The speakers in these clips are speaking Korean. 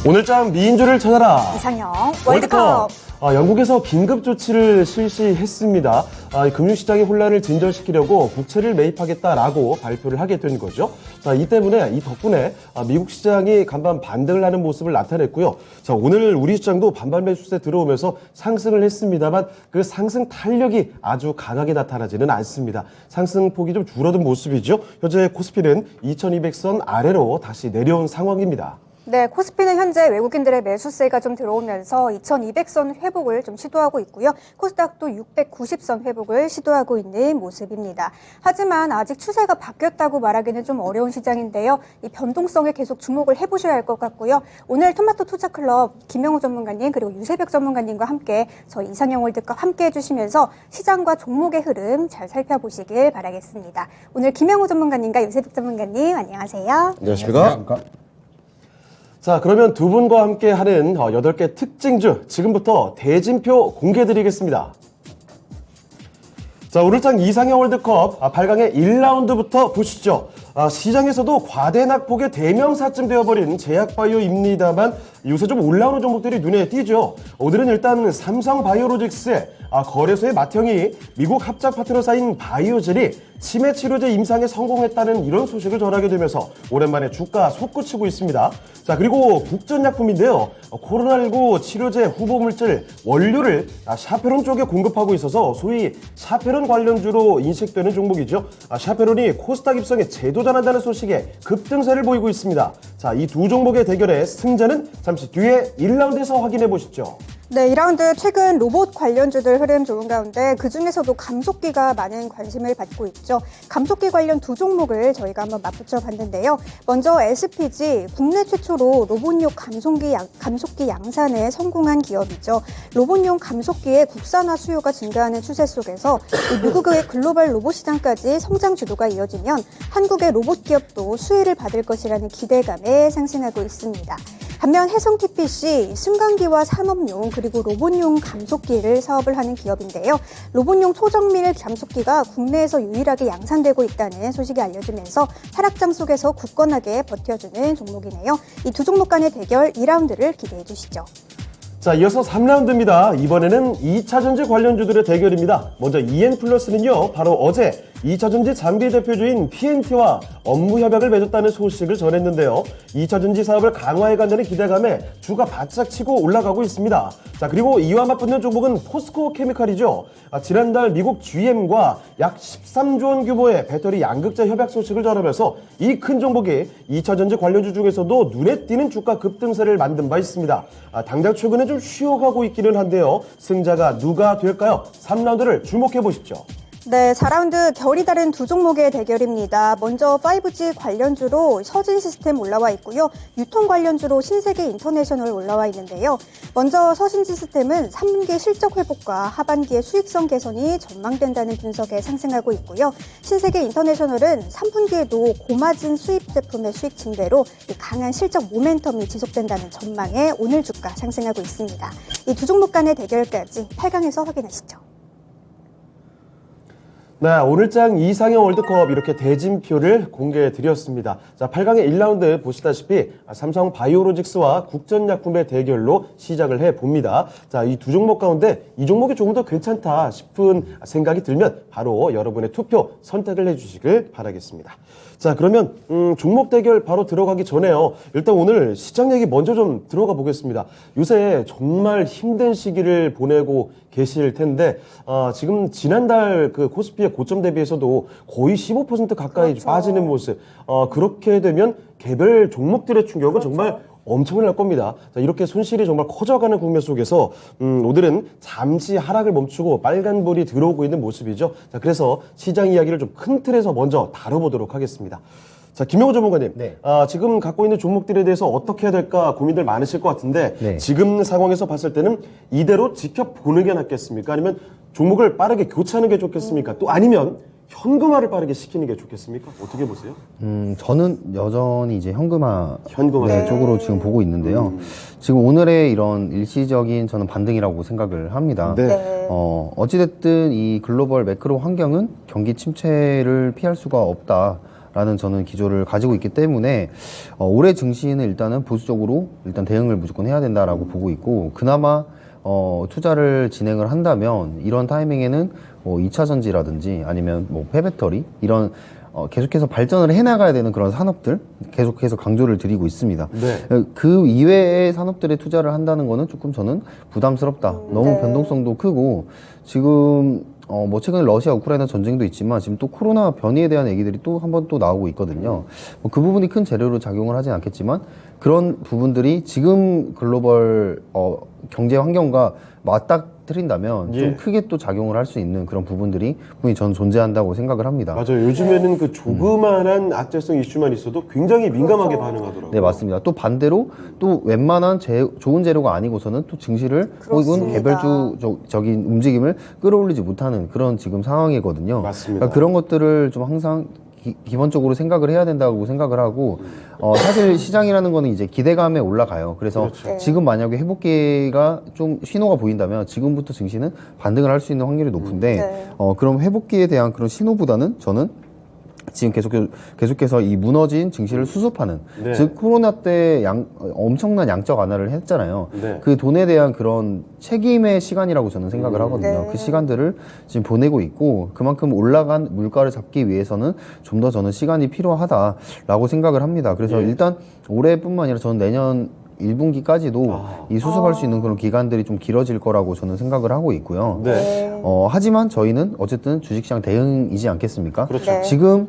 오늘장 미인조를 찾아라. 이상형 월드컵. 영국에서 긴급 조치를 실시했습니다. 금융시장의 혼란을 진정시키려고 국채를 매입하겠다라고 발표를 하게 된 거죠. 자, 이 덕분에 미국 시장이 간밤 반등을 하는 모습을 나타냈고요. 자, 오늘 우리 시장도 반발 매수세 들어오면서 상승을 했습니다만 그 상승 탄력이 아주 강하게 나타나지는 않습니다. 상승폭이 좀 줄어든 모습이죠. 현재 코스피는 2200선 아래로 다시 내려온 상황입니다. 네, 코스피는 현재 외국인들의 매수세가 좀 들어오면서 2200선 회복을 좀 시도하고 있고요. 코스닥도 690선 회복을 시도하고 있는 모습입니다. 하지만 아직 추세가 바뀌었다고 말하기는 좀 어려운 시장인데요. 이 변동성에 계속 주목을 해보셔야 할 것 같고요. 오늘 토마토 투자클럽 김영우 전문가님 그리고 유세벽 전문가님과 함께 저희 이상형 월드컵 함께 해주시면서 시장과 종목의 흐름 잘 살펴보시길 바라겠습니다. 오늘 김영우 전문가님과 유세벽 전문가님 안녕하세요. 안녕하십니까? 자, 그러면 두 분과 함께 하는 8개 특징주 지금부터 대진표 공개해드리겠습니다. 자, 오늘장 이상형 월드컵 8강의 1라운드부터 보시죠. 시장에서도 과대 낙폭의 대명사쯤 되어버린 제약바이오입니다만 요새 좀 올라오는 종목들이 눈에 띄죠. 오늘은 일단 삼성바이오로직스의 거래소의 맏형이 미국 합작 파트너사인 바이오젤이 치매 치료제 임상에 성공했다는 이런 소식을 전하게 되면서 오랜만에 주가 솟구치고 있습니다. 자, 그리고 국전약품인데요. 코로나19 치료제 후보물질 원료를 샤페론 쪽에 공급하고 있어서 소위 샤페론 관련주로 인식되는 종목이죠. 샤페론이 코스닥 입성에 재도전한다는 소식에 급등세를 보이고 있습니다. 자, 이 두 종목의 대결의 승자는 잠시 뒤에 1라운드에서 확인해 보시죠. 네, 2라운드 최근 로봇 관련주들 흐름 좋은 가운데 그중에서도 감속기가 많은 관심을 받고 있죠. 감속기 관련 두 종목을 저희가 한번 맞붙여 봤는데요. 먼저 SPG, 국내 최초로 로봇용 감속기 양산에 성공한 기업이죠. 로봇용 감속기의 국산화 수요가 증가하는 추세 속에서 미국의 글로벌 로봇 시장까지 성장 주도가 이어지면 한국의 로봇 기업도 수혜를 받을 것이라는 기대감에 상승하고 있습니다. 반면 해성TPC, 승강기와 산업용 그리고 로봇용 감속기를 사업을 하는 기업인데요. 로봇용 초정밀 감속기가 국내에서 유일하게 양산되고 있다는 소식이 알려지면서 하락장 속에서 굳건하게 버텨주는 종목이네요. 이 두 종목 간의 대결 2라운드를 기대해 주시죠. 자, 이어서 3라운드입니다. 이번에는 2차전지 관련주들의 대결입니다. 먼저 EN플러스는요, 바로 어제 2차전지 장비 대표주인 PNT와 업무 협약을 맺었다는 소식을 전했는데요. 2차전지 사업을 강화해간다는 기대감에 주가 바짝 치고 올라가고 있습니다. 자, 그리고 이와 맞붙는 종목은 포스코 케미칼이죠. 지난달 미국 GM과 약 13조 원 규모의 배터리 양극재 협약 소식을 전하면서 이 큰 종목이 2차전지 관련주 중에서도 눈에 띄는 주가 급등세를 만든 바 있습니다. 당장 최근에 좀 쉬어가고 있기는 한데요. 승자가 누가 될까요? 3라운드를 주목해 보십시오. 네, 4라운드 결이 다른 두 종목의 대결입니다. 먼저 5G 관련주로 서진시스템 올라와 있고요. 유통 관련주로 신세계인터내셔널 올라와 있는데요. 먼저 서진시스템은 3분기 실적 회복과 하반기의 수익성 개선이 전망된다는 분석에 상승하고 있고요. 신세계인터내셔널은 3분기에도 고마진 수입 제품의 수익 증대로 강한 실적 모멘텀이 지속된다는 전망에 오늘 주가 상승하고 있습니다. 이 두 종목 간의 대결까지 8강에서 확인하시죠. 네, 오늘장 이상형 월드컵 이렇게 대진표를 공개해 드렸습니다. 자, 8강의 1라운드 보시다시피 삼성 바이오로직스와 국전약품의 대결로 시작을 해 봅니다. 자, 이 두 종목 가운데 이 종목이 조금 더 괜찮다 싶은 생각이 들면 바로 여러분의 투표 선택을 해 주시길 바라겠습니다. 자, 그러면 종목 대결 바로 들어가기 전에요. 일단 오늘 시장 얘기 먼저 좀 들어가 보겠습니다. 요새 정말 힘든 시기를 보내고 계실 텐데 지금 지난달 그 코스피의 고점 대비해서도 거의 15% 가까이 그렇죠. 빠지는 모습. 그렇게 되면 개별 종목들의 충격은 정말 엄청날 겁니다. 자, 이렇게 손실이 정말 커져가는 국면 속에서 오늘은 잠시 하락을 멈추고 빨간불이 들어오고 있는 모습이죠. 자, 그래서 시장 이야기를 좀 큰 틀에서 먼저 다뤄보도록 하겠습니다. 자, 김영우 전문가님, 네. 지금 갖고 있는 종목들에 대해서 어떻게 해야 될까 고민들 많으실 것 같은데 네. 지금 상황에서 봤을 때는 이대로 지켜보는 게 낫겠습니까? 아니면 종목을 빠르게 교체하는 게 좋겠습니까? 또 아니면 현금화를 빠르게 시키는 게 좋겠습니까? 어떻게 보세요? 저는 여전히 이제 현금화 네. 쪽으로 지금 보고 있는데요. 지금 오늘의 이런 일시적인 저는 반등이라고 생각을 합니다. 네. 어찌됐든 이 글로벌 매크로 환경은 경기 침체를 피할 수가 없다. 라는 저는 기조를 가지고 있기 때문에 올해 증시는 일단은 보수적으로 일단 대응을 무조건 해야 된다라고 보고 있고, 그나마 투자를 진행을 한다면 이런 타이밍에는 뭐 2차 전지라든지 아니면 뭐 폐배터리 이런 계속해서 발전을 해나가야 되는 그런 산업들 계속해서 강조를 드리고 있습니다. 네. 그 이외의 산업들에 투자를 한다는 거는 조금 저는 부담스럽다. 너무 네. 변동성도 크고, 지금 뭐 최근에 러시아 우크라이나 전쟁도 있지만 지금 또 코로나 변이에 대한 얘기들이 또 한 번 또 나오고 있거든요. 뭐 그 부분이 큰 재료로 작용을 하진 않겠지만 그런 부분들이 지금 글로벌 경제 환경과 맞닥뜨린다면 예. 좀 크게 또 작용을 할 수 있는 그런 부분들이 분명히 저는 존재한다고 생각을 합니다. 맞아요. 요즘에는 그 조그만한 악재성 이슈만 있어도 굉장히 민감하게 반응하더라고요. 네, 맞습니다. 또 반대로 또 웬만한 좋은 재료가 아니고서는 또 증시를 혹은 그렇습니다. 개별주적인 움직임을 끌어올리지 못하는 그런 지금 상황이거든요. 맞습니다. 그러니까 그런 것들을 좀 항상 기본적으로 생각을 해야 된다고 생각을 하고, 사실 시장이라는 거는 이제 기대감에 올라가요. 그래서 그렇죠. 네. 지금 만약에 회복기가 좀 신호가 보인다면 지금부터 증시는 반등을 할 수 있는 확률이 높은데, 네. 그럼 회복기에 대한 그런 신호보다는 저는 지금 계속해서 이 무너진 증시를 수습하는, 네. 즉 코로나 때 엄청난 양적 완화를 했잖아요. 네. 그 돈에 대한 그런 책임의 시간이라고 저는 생각을 하거든요. 네. 그 시간들을 지금 보내고 있고, 그만큼 올라간 물가를 잡기 위해서는 좀 더 저는 시간이 필요하다라고 생각을 합니다. 그래서 예. 일단 올해뿐만 아니라 저는 내년 1분기까지도 이 수습할 수 있는 그런 기간들이 좀 길어질 거라고 저는 생각을 하고 있고요. 네. 하지만 저희는 어쨌든 주식시장 대응이지 않겠습니까? 그렇죠. 네. 지금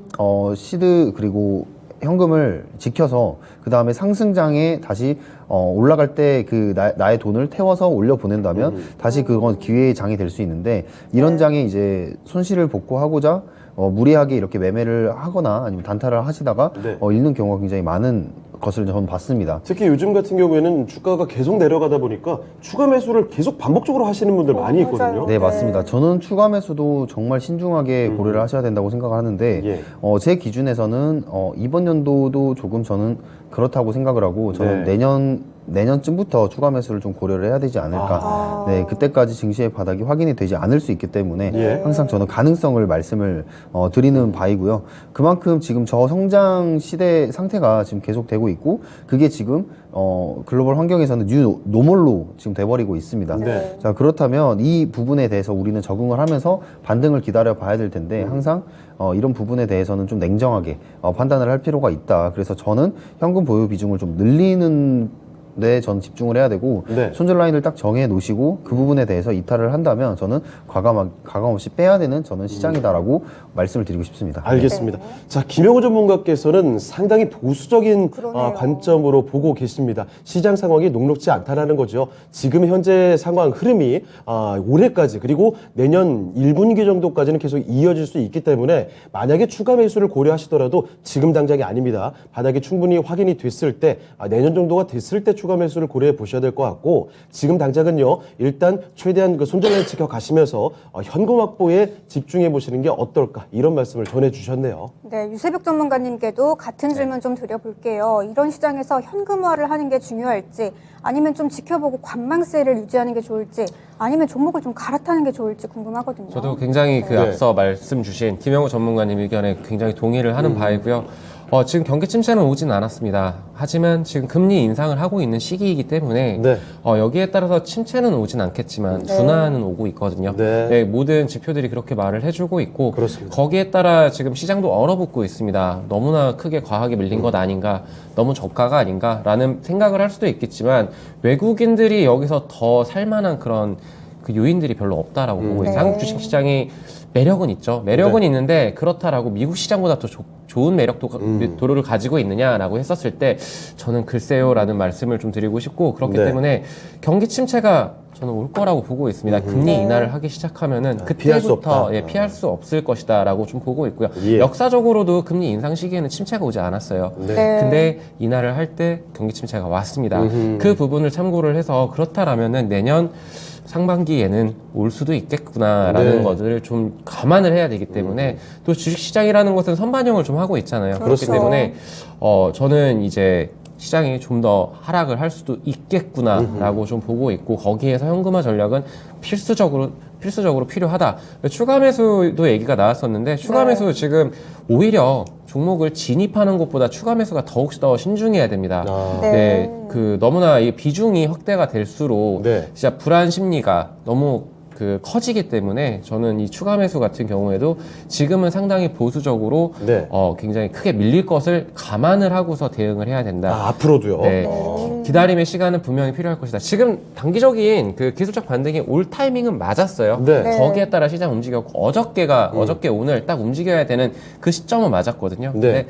시드 그리고 현금을 지켜서 그 다음에 상승장에 다시 올라갈 때 그 나의 돈을 태워서 올려 보낸다면 다시 그건 기회의 장이 될 수 있는데, 이런 장에 이제 손실을 복구하고자 무리하게 이렇게 매매를 하거나 아니면 단타를 하시다가 네. 잃는 경우가 굉장히 많은 것을 저는 봤습니다. 특히 요즘 같은 경우에는 주가가 계속 내려가다 보니까 추가 매수를 계속 반복적으로 하시는 분들 많이 맞아요. 있거든요. 네, 맞습니다. 저는 추가 매수도 정말 신중하게 고려를 하셔야 된다고 생각을 하는데, 예. 제 기준에서는 이번 연도도 조금 저는 그렇다고 생각을 하고, 저는 네. 내년쯤부터 추가 매수를 좀 고려를 해야 되지 않을까. 네, 그때까지 증시의 바닥이 확인이 되지 않을 수 있기 때문에 예. 항상 저는 가능성을 말씀을 드리는 바이고요. 그만큼 지금 저성장 시대 상태가 지금 계속되고 있고, 그게 지금 글로벌 환경에서는 뉴 노멀로 지금 돼버리고 있습니다. 네. 자, 그렇다면 이 부분에 대해서 우리는 적응을 하면서 반등을 기다려 봐야 될 텐데, 항상 이런 부분에 대해서는 좀 냉정하게 판단을 할 필요가 있다. 그래서 저는 현금 보유 비중을 좀 늘리는 데 전 집중을 해야 되고, 네. 손절 라인을 딱 정해 놓으시고 그 부분에 대해서 이탈을 한다면 저는 과감 없이 빼야 되는 저는 시장이다라고 말씀을 드리고 싶습니다. 알겠습니다. 자, 김영호 전문가께서는 상당히 보수적인 그러네요. 관점으로 보고 계십니다. 시장 상황이 녹록지 않다라는 거죠. 지금 현재 상황 흐름이 올해까지 그리고 내년 1분기 정도까지는 계속 이어질 수 있기 때문에 만약에 추가 매수를 고려하시더라도 지금 당장이 아닙니다. 바닥이 충분히 확인이 됐을 때, 내년 정도가 됐을 때 추가 매수를 고려해 보셔야 될 것 같고, 지금 당장은요, 일단 최대한 그 손절라인 지켜가시면서 현금 확보에 집중해 보시는 게 어떨까, 이런 말씀을 전해 주셨네요. 네, 유세벽 전문가님께도 같은 질문 좀 드려볼게요. 이런 시장에서 현금화를 하는 게 중요할지, 아니면 좀 지켜보고 관망세를 유지하는 게 좋을지, 아니면 종목을 좀 갈아타는 게 좋을지 궁금하거든요. 저도 굉장히 그 네. 앞서 말씀 주신 김영호 전문가님 의견에 굉장히 동의를 하는 바이고요. 지금 경기 침체는 오진 않았습니다. 하지만 지금 금리 인상을 하고 있는 시기이기 때문에 네. 여기에 따라서 침체는 오진 않겠지만 둔화는 오고 있거든요. 네. 네, 모든 지표들이 그렇게 말을 해주고 있고, 그렇습니다. 거기에 따라 지금 시장도 얼어붙고 있습니다. 너무나 크게 과하게 밀린 것 아닌가, 너무 저가가 아닌가라는 생각을 할 수도 있겠지만, 외국인들이 여기서 더 살만한 그런 그 요인들이 별로 없다라고 보고 있어요. 네. 한국 주식시장이 매력은 있죠. 매력은 있는데, 그렇다라고 미국 시장보다 더 좋은 도로를 가지고 있느냐라고 했었을 때 저는 글쎄요라는 말씀을 좀 드리고 싶고, 그렇기 네. 때문에 경기 침체가 저는 올 거라고 보고 있습니다. 금리 인하를 하기 시작하면은 피할 수 없다. 그때부터 피할 수 없을 것이다라고 좀 보고 있고요. 예. 역사적으로도 금리 인상 시기에는 침체가 오지 않았어요. 네. 근데 인하를 할 때 경기 침체가 왔습니다. 그 부분을 참고를 해서 그렇다라면은 내년 상반기에는 올 수도 있겠구나라는 네. 것을 좀 감안을 해야 되기 때문에, 또 주식시장이라는 것은 선반영을 좀 하고 있잖아요. 그렇기 그렇죠. 때문에 저는 이제 시장이 좀 더 하락을 할 수도 있겠구나라고 좀 보고 있고 거기에서 현금화 전략은 필수적으로 필요하다. 추가 매수도 얘기가 나왔었는데 추가 네. 매수 지금 오히려 종목을 진입하는 것보다 추가 매수가 더욱 더 신중해야 됩니다. 아. 네. 네, 너무나 이 비중이 확대가 될수록 네. 진짜 불안 심리가 너무 커지기 때문에 저는 이 추가 매수 같은 경우에도 지금은 상당히 보수적으로 네. 굉장히 크게 밀릴 것을 감안을 하고서 대응을 해야 된다. 아, 앞으로도요? 네. 기다림의 시간은 분명히 필요할 것이다. 지금 단기적인 기술적 반등이 올 타이밍은 맞았어요. 네. 네. 거기에 따라 시장 움직였고 어저께 오늘 딱 움직여야 되는 그 시점은 맞았거든요. 네. 근데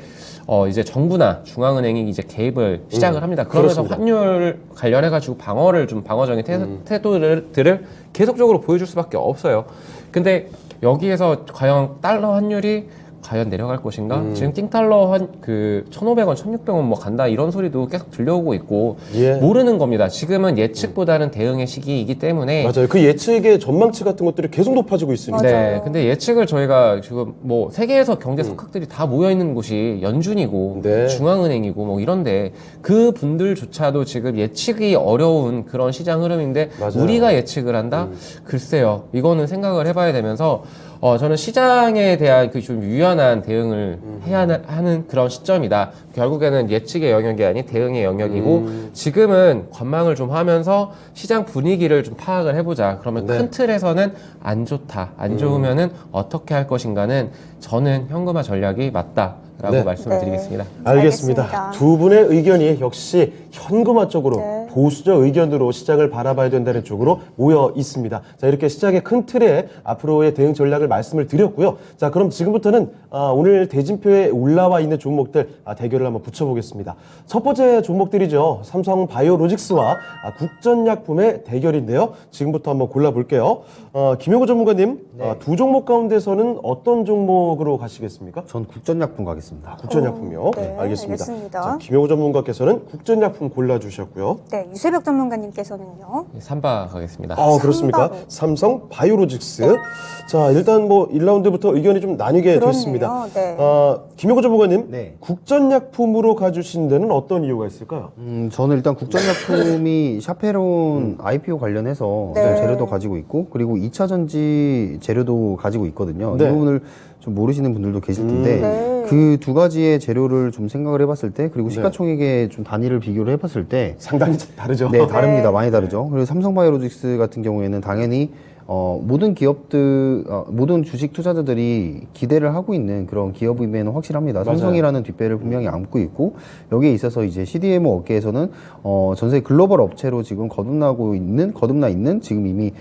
이제 정부나 중앙은행이 이제 개입을 시작을 합니다. 그러면서 그렇습니다. 환율 관련해가지고 방어적인 태도들을 계속적으로 보여줄 수밖에 없어요. 근데 여기에서 과연 달러 환율이 과연 내려갈 것인가? 지금 띵달러 1,500원, 1,600원 뭐 간다 이런 소리도 계속 들려오고 있고 예. 모르는 겁니다. 지금은 예측보다는 대응의 시기이기 때문에 맞아요. 그 예측의 전망치 같은 것들이 계속 높아지고 있으니까. 맞아요. 네, 근데 예측을 저희가 지금 뭐 세계에서 경제 석학들이 다 모여 있는 곳이 연준이고 네. 중앙은행이고 뭐 이런데 그 분들조차도 지금 예측이 어려운 그런 시장 흐름인데 맞아요. 우리가 예측을 한다? 글쎄요, 이거는 생각을 해봐야 되면서 저는 시장에 대한 그 좀 유연한 대응을 해야 하는 그런 시점이다. 결국에는 예측의 영역이 아닌 대응의 영역이고 지금은 관망을 좀 하면서 시장 분위기를 좀 파악을 해보자. 그러면 네. 큰 틀에서는 안 좋다. 안 좋으면은 어떻게 할 것인가는 저는 현금화 전략이 맞다라고 네. 말씀을 네. 드리겠습니다. 알겠습니다. 알겠습니다. 두 분의 의견이 역시 현금화 쪽으로 네. 보수적 의견으로 시장을 바라봐야 된다는 쪽으로 모여 있습니다. 자, 이렇게 시장의 큰 틀에 앞으로의 대응 전략을 말씀을 드렸고요. 자, 그럼 지금부터는 오늘 대진표에 올라와 있는 종목들 대결을 한번 붙여보겠습니다. 첫 번째 종목들이죠. 삼성 바이오로직스와 국전약품의 대결인데요. 지금부터 한번 골라볼게요. 김용호 전문가님, 두 종목 가운데서는 어떤 종목으로 가시겠습니까? 전 국전약품 가겠습니다. 국전약품이요. 네, 알겠습니다. 알겠습니다. 자, 김용호 전문가께서는 국전약품 골라주셨고요. 네, 유세벽 전문가님께서는요. 삼바 가겠습니다. 그렇습니까? 삼바로. 삼성 바이오로직스. 자, 일단 뭐 1라운드부터 의견이 좀 나뉘게 그렇네요. 됐습니다. 네. 김용호 전문가님, 네. 국전약품으로 가주신 데는 어떤 이유가 있을까요? 저는 일단 국전약품이 샤페론 IPO 관련해서 네. 재료도 가지고 있고 그리고 2차 전지 재료도 가지고 있거든요. 네. 이 부분을 좀 모르시는 분들도 계실 텐데 네. 그 두 가지의 재료를 좀 생각을 해봤을 때 그리고 시가총액의 좀 단위를 비교를 해봤을 때 상당히 다르죠. 네, 다릅니다. 네. 많이 다르죠. 그리고 삼성바이오로직스 같은 경우에는 당연히 모든 기업들, 모든 주식 투자자들이 기대를 하고 있는 그런 기업임에는 확실합니다. 맞아요. 삼성이라는 뒷배를 분명히 안고 있고 여기에 있어서 이제 CDMO 업계에서는 전 세계 글로벌 업체로 지금 거듭나 있는 지금 이미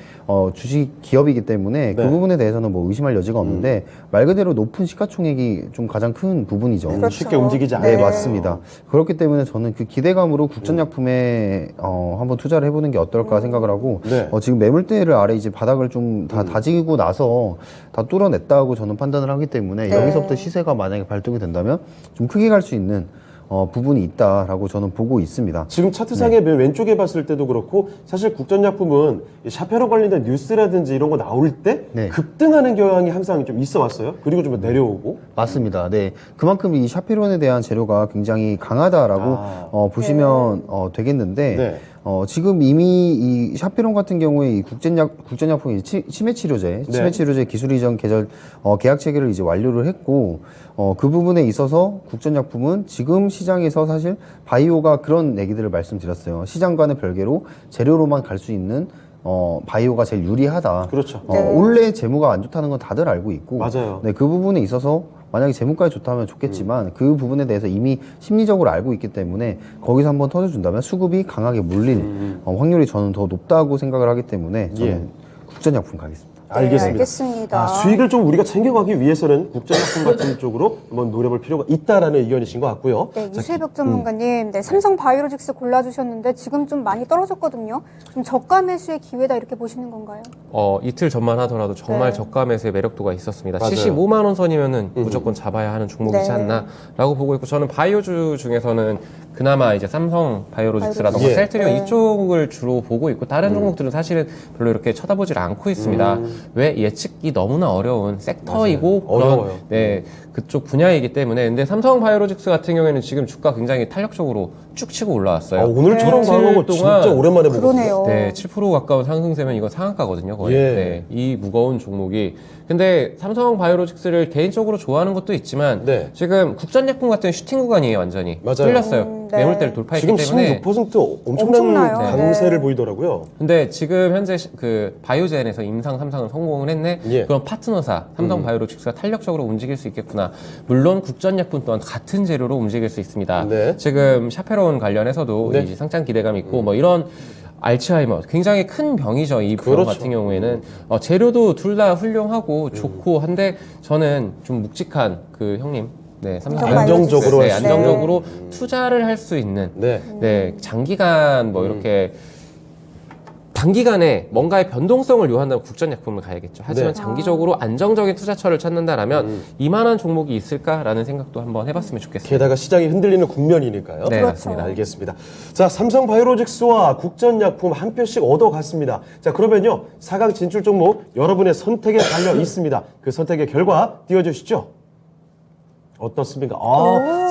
주식 기업이기 때문에 그 네. 부분에 대해서는 뭐 의심할 여지가 없는데 말 그대로 높은 시가총액이 좀 가장 큰 부분이죠. 그렇죠. 쉽게 움직이지 않아요. 네, 맞습니다. 그렇기 때문에 저는 그 기대감으로 국전약품에 한번 투자를 해보는 게 어떨까 생각을 하고 네. 지금 매물대를 아래 이제 바닥을 좀 다 다지고 나서 다 뚫어냈다고 저는 판단을 하기 때문에 네. 여기서부터 시세가 만약에 발동이 된다면 좀 크게 갈 수 있는 부분이 있다라고 저는 보고 있습니다. 지금 차트상에 맨 왼쪽에 봤을 때도 그렇고 사실 국전약품은 이 샤페로 관련된 뉴스라든지 이런 거 나올 때 네. 급등하는 경향이 항상 좀 있어 왔어요. 그리고 좀 내려오고. 맞습니다. 네. 그만큼 이 샤페론에 대한 재료가 굉장히 강하다라고 보시면 되겠는데, 네. 지금 이미 이 샤페론 같은 경우에 이 국전약품이 치매치료제 기술 이전 계약 체계를 이제 완료를 했고, 그 부분에 있어서 국전약품은 지금 시장에서 사실 바이오가 그런 얘기들을 말씀드렸어요. 시장과는 별개로 재료로만 갈 수 있는 바이오가 제일 유리하다. 그렇죠. 원래 재무가 안 좋다는 건 다들 알고 있고, 맞아요. 네, 그 부분에 있어서 만약에 재무까지 좋다면 좋겠지만 그 부분에 대해서 이미 심리적으로 알고 있기 때문에 거기서 한번 터져준다면 수급이 강하게 몰릴 확률이 저는 더 높다고 생각을 하기 때문에 저는 예. 국전약품 가겠습니다. 알겠습니다. 네, 알겠습니다. 수익을 좀 우리가 챙겨가기 위해서는 국전약품 같은 쪽으로 한번 노려볼 필요가 있다라는 의견이신 것 같고요. 네, 자, 유세벽 전문가님, 네, 삼성 바이오로직스 골라주셨는데 지금 좀 많이 떨어졌거든요. 좀 저가 매수의 기회다 이렇게 보시는 건가요? 이틀 전만 하더라도 정말 네. 저가 매수의 매력도가 있었습니다. 맞아요. 75만 원 선이면은 무조건 잡아야 하는 종목이지 네. 않나라고 보고 있고 저는 바이오주 중에서는 그나마 이제 삼성 바이오로직스라던가 예. 셀트리온 네. 이쪽을 주로 보고 있고 다른 종목들은 사실은 별로 이렇게 쳐다보질 않고 있습니다. 왜 예측이 너무나 어려운 섹터이고 맞아요. 그런 어려워요. 네, 그쪽 분야이기 때문에 근데 삼성 바이오로직스 같은 경우에는 지금 주가 굉장히 탄력적으로 쭉쭉 치고 올라왔어요. 오늘처럼 이틀 강한 거 동안 진짜 오랜만에 보거든요. 그러네요. 네, 7% 가까운 상승세면 이거 상한가거든요, 거의. 예. 네, 이 무거운 종목이. 근데 삼성바이오로직스를 개인적으로 좋아하는 것도 있지만 네. 지금 국전약품 같은 슈팅 구간이에요, 완전히. 맞아요. 뚫렸어요. 네. 매물대를 돌파했기 지금 때문에. 16% 엄청난 엄청나요. 강세를 네. 보이더라고요. 근데 지금 현재 그 바이오젠에서 임상 3상은 성공을 했네. 예. 그럼 파트너사 삼성바이오로직스가 탄력적으로 움직일 수 있겠구나. 물론 국전약품 또한 같은 재료로 움직일 수 있습니다. 네. 지금 샤페론 관련해서도 네. 이제 상장 기대감이 있고 뭐 이런 알츠하이머 굉장히 큰 병이죠. 이 병 그렇죠. 같은 경우에는 재료도 둘 다 훌륭하고 좋고 한데 저는 좀 묵직한 그 형님. 네, 안정적으로 네, 할 수 안정적으로 투자를 할 수 있는 네. 네, 장기간 뭐 이렇게 단기간에 뭔가의 변동성을 요한다면 국전약품을 가야겠죠. 하지만 네. 장기적으로 안정적인 투자처를 찾는다라면 이만한 종목이 있을까라는 생각도 한번 해봤으면 좋겠습니다. 게다가 시장이 흔들리는 국면이니까요. 네, 그렇죠. 맞습니다. 알겠습니다. 자, 삼성바이오로직스와 국전약품 한 표씩 얻어갔습니다. 자, 그러면요. 4강 진출 종목 여러분의 선택에 달려 있습니다. 그 선택의 결과 띄워주시죠. 어떻습니까?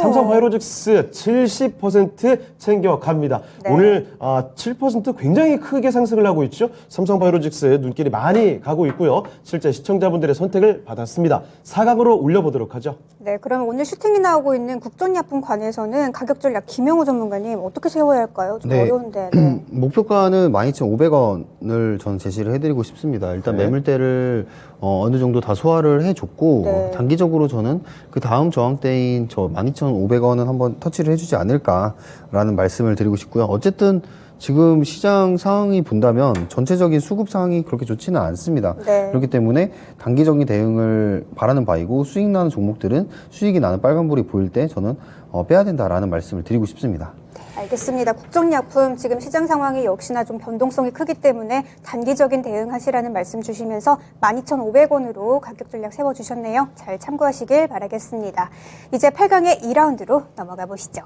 삼성바이오로직스 70% 챙겨갑니다. 네. 오늘 7% 굉장히 크게 상승을 하고 있죠. 삼성바이오로직스의 눈길이 많이 가고 있고요. 실제 시청자분들의 선택을 받았습니다. 4강으로 올려보도록 하죠. 네, 그럼 오늘 슈팅이 나오고 있는 국전약품 관에서는 가격 전략 김영우 전문가님 어떻게 세워야 할까요? 좀 네. 어려운데. 네. 목표가는 12,500원을 저는 제시를 해드리고 싶습니다. 일단 네. 매물대를 어느 정도 다 소화를 해줬고 네. 단기적으로 저는 그 다음 저항대인 저 12,500원은 한번 터치를 해주지 않을까라는 말씀을 드리고 싶고요. 어쨌든 지금 시장 상황이 본다면 전체적인 수급 상황이 그렇게 좋지는 않습니다. 네. 그렇기 때문에 단기적인 대응을 바라는 바이고 수익 나는 종목들은 수익이 나는 빨간불이 보일 때 저는 빼야 된다라는 말씀을 드리고 싶습니다. 알겠습니다. 국정약품 지금 시장 상황이 역시나 좀 변동성이 크기 때문에 단기적인 대응하시라는 말씀 주시면서 12,500원으로 가격 전략 세워주셨네요. 잘 참고하시길 바라겠습니다. 이제 8강의 2라운드로 넘어가 보시죠.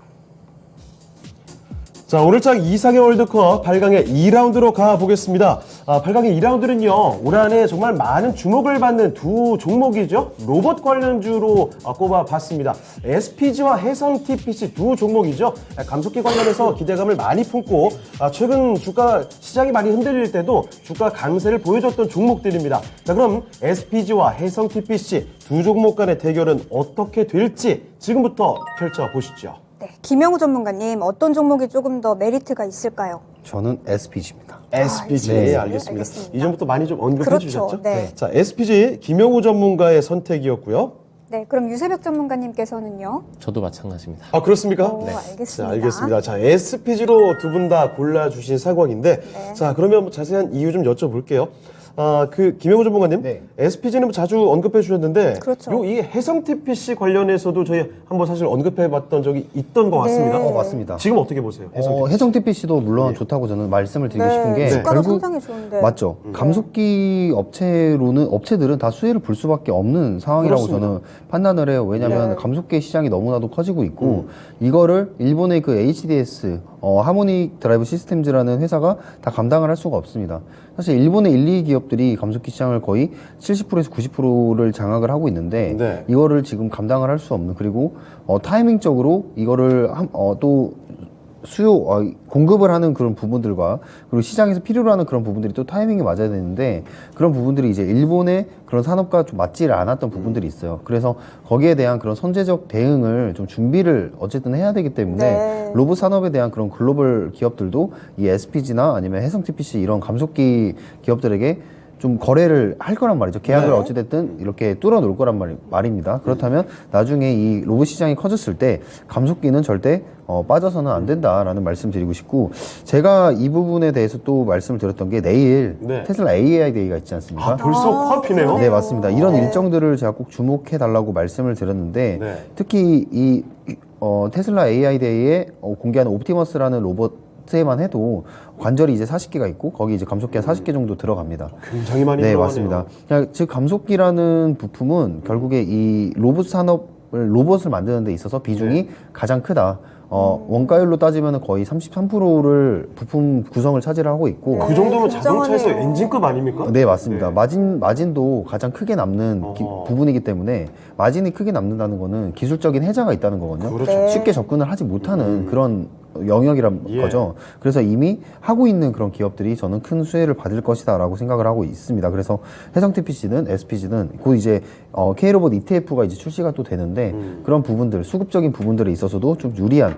자, 오늘장 이상의 월드컵 8강의 2라운드로 가보겠습니다. 8강의 2라운드는요, 올 한해 정말 많은 주목을 받는 두 종목이죠. 로봇 관련주로 꼽아봤습니다. SPG와 해성 TPC 두 종목이죠. 감속기 관련해서 기대감을 많이 품고, 최근 주가 시장이 많이 흔들릴 때도 주가 강세를 보여줬던 종목들입니다. 자, 그럼 SPG와 해성 TPC 두 종목 간의 대결은 어떻게 될지 지금부터 펼쳐보시죠. 네, 김영우 전문가님 어떤 종목이 조금 더 메리트가 있을까요? 저는 SPG입니다. SPG 네, 알겠습니다. 알겠습니다. 이전부터 많이 좀 언급해 그렇죠. 주셨죠? 네. 자, SPG 김영우 전문가의 선택이었고요. 네, 그럼 유세벽 전문가님께서는요? 저도 마찬가지입니다. 아, 그렇습니까? 오, 알겠습니다. 자, 알겠습니다. 자, SPG로 두 분 다 골라주신 상황인데, 네. 자, 그러면 자세한 이유 좀 여쭤볼게요. 김영우 전문가님, 네. SPG는 자주 언급해 주셨는데, 그렇죠. 이 해성 TPC 관련해서도 저희 한번 사실 언급해 봤던 적이 있던 것 같습니다. 네. 맞습니다. 지금 어떻게 보세요? 해성 TPC. 해성 TPC도 물론 좋다고 저는 말씀을 드리고 네, 싶은 게 주가가 상당히 좋은데. 맞죠. 감속기 업체들은 다 수혜를 볼 수밖에 없는 상황이라고 그렇습니다. 저는 판단을 해요. 왜냐하면 네. 감속기 시장이 너무나도 커지고 있고 이거를 일본의 그 HDS 하모닉 드라이브 시스템즈라는 회사가 다 감당을 할 수가 없습니다. 사실 일본의 1, 2 기업들이 감속기 시장을 거의 70%에서 90%를 장악을 하고 있는데 네. 이거를 지금 감당을 할 수 없는 그리고 타이밍적으로 이거를 또 공급을 하는 그런 부분들과 그리고 시장에서 필요로 하는 그런 부분들이 또 타이밍이 맞아야 되는데 그런 부분들이 이제 일본의 그런 산업과 좀 맞지 않았던 부분들이 있어요. 그래서 거기에 대한 그런 선제적 대응을 좀 준비를 어쨌든 해야 되기 때문에 네. 로봇 산업에 대한 그런 글로벌 기업들도 이 SPG나 아니면 해성 TPC 이런 감속기 기업들에게 좀 거래를 할 거란 말이죠. 계약을 네. 어찌됐든 이렇게 뚫어 놓을 거란 말입니다. 그렇다면 나중에 이 로봇 시장이 커졌을 때 감속기는 절대 빠져서는 안 된다라는 말씀 드리고 싶고 제가 이 부분에 대해서 또 말씀을 드렸던 게 내일 네. 테슬라 AI 데이가 있지 않습니까? 벌써 코앞이네요. 그러네요. 네, 맞습니다. 이런 네. 일정들을 제가 꼭 주목해 달라고 말씀을 드렸는데 네. 특히 이 테슬라 AI 데이에 공개하는 옵티머스라는 로봇에만 해도 관절이 이제 40개가 있고 거기 이제 감속기가 40개 정도 들어갑니다. 굉장히 많이 네, 들어가네요. 맞습니다. 즉 감속기라는 부품은 결국에 이 로봇을 만드는 데 있어서 비중이 가장 크다. 원가율로 따지면 거의 33%를 부품 구성을 차지하고 있고 그 정도면 네, 자동차에서 굉장하네요. 엔진급 아닙니까? 네, 맞습니다. 네. 마진도 가장 크게 남는 부분이기 때문에 마진이 크게 남는다는 거는 기술적인 해자가 있다는 거거든요. 그렇죠. 네. 쉽게 접근을 하지 못하는 그런 영역이란 예. 거죠. 그래서 이미 하고 있는 그런 기업들이 저는 큰 수혜를 받을 것이다라고 생각을 하고 있습니다. 그래서 해성 TPC든 SPG든 곧 이제 K로봇 ETF가 이제 출시가 또 되는데 그런 부분들, 수급적인 부분들에 있어서도 좀 유리한